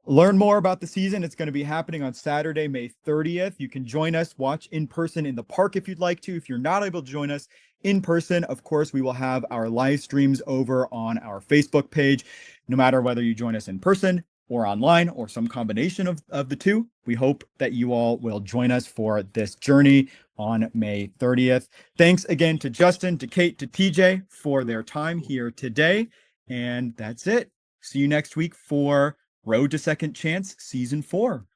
learn more about the season. It's going to be happening on Saturday, May 30th. You can join us, watch in person in the park if you'd like to. If you're not able to join us in person, of course, we will have our live streams over on our Facebook page. No matter whether you join us in person or online or some combination of the two, we hope that you all will join us for this journey on May 30th. Thanks again to Justin, to Kate, to TJ for their time here today. And that's it. See you next week for Road to Second Chance Season 4.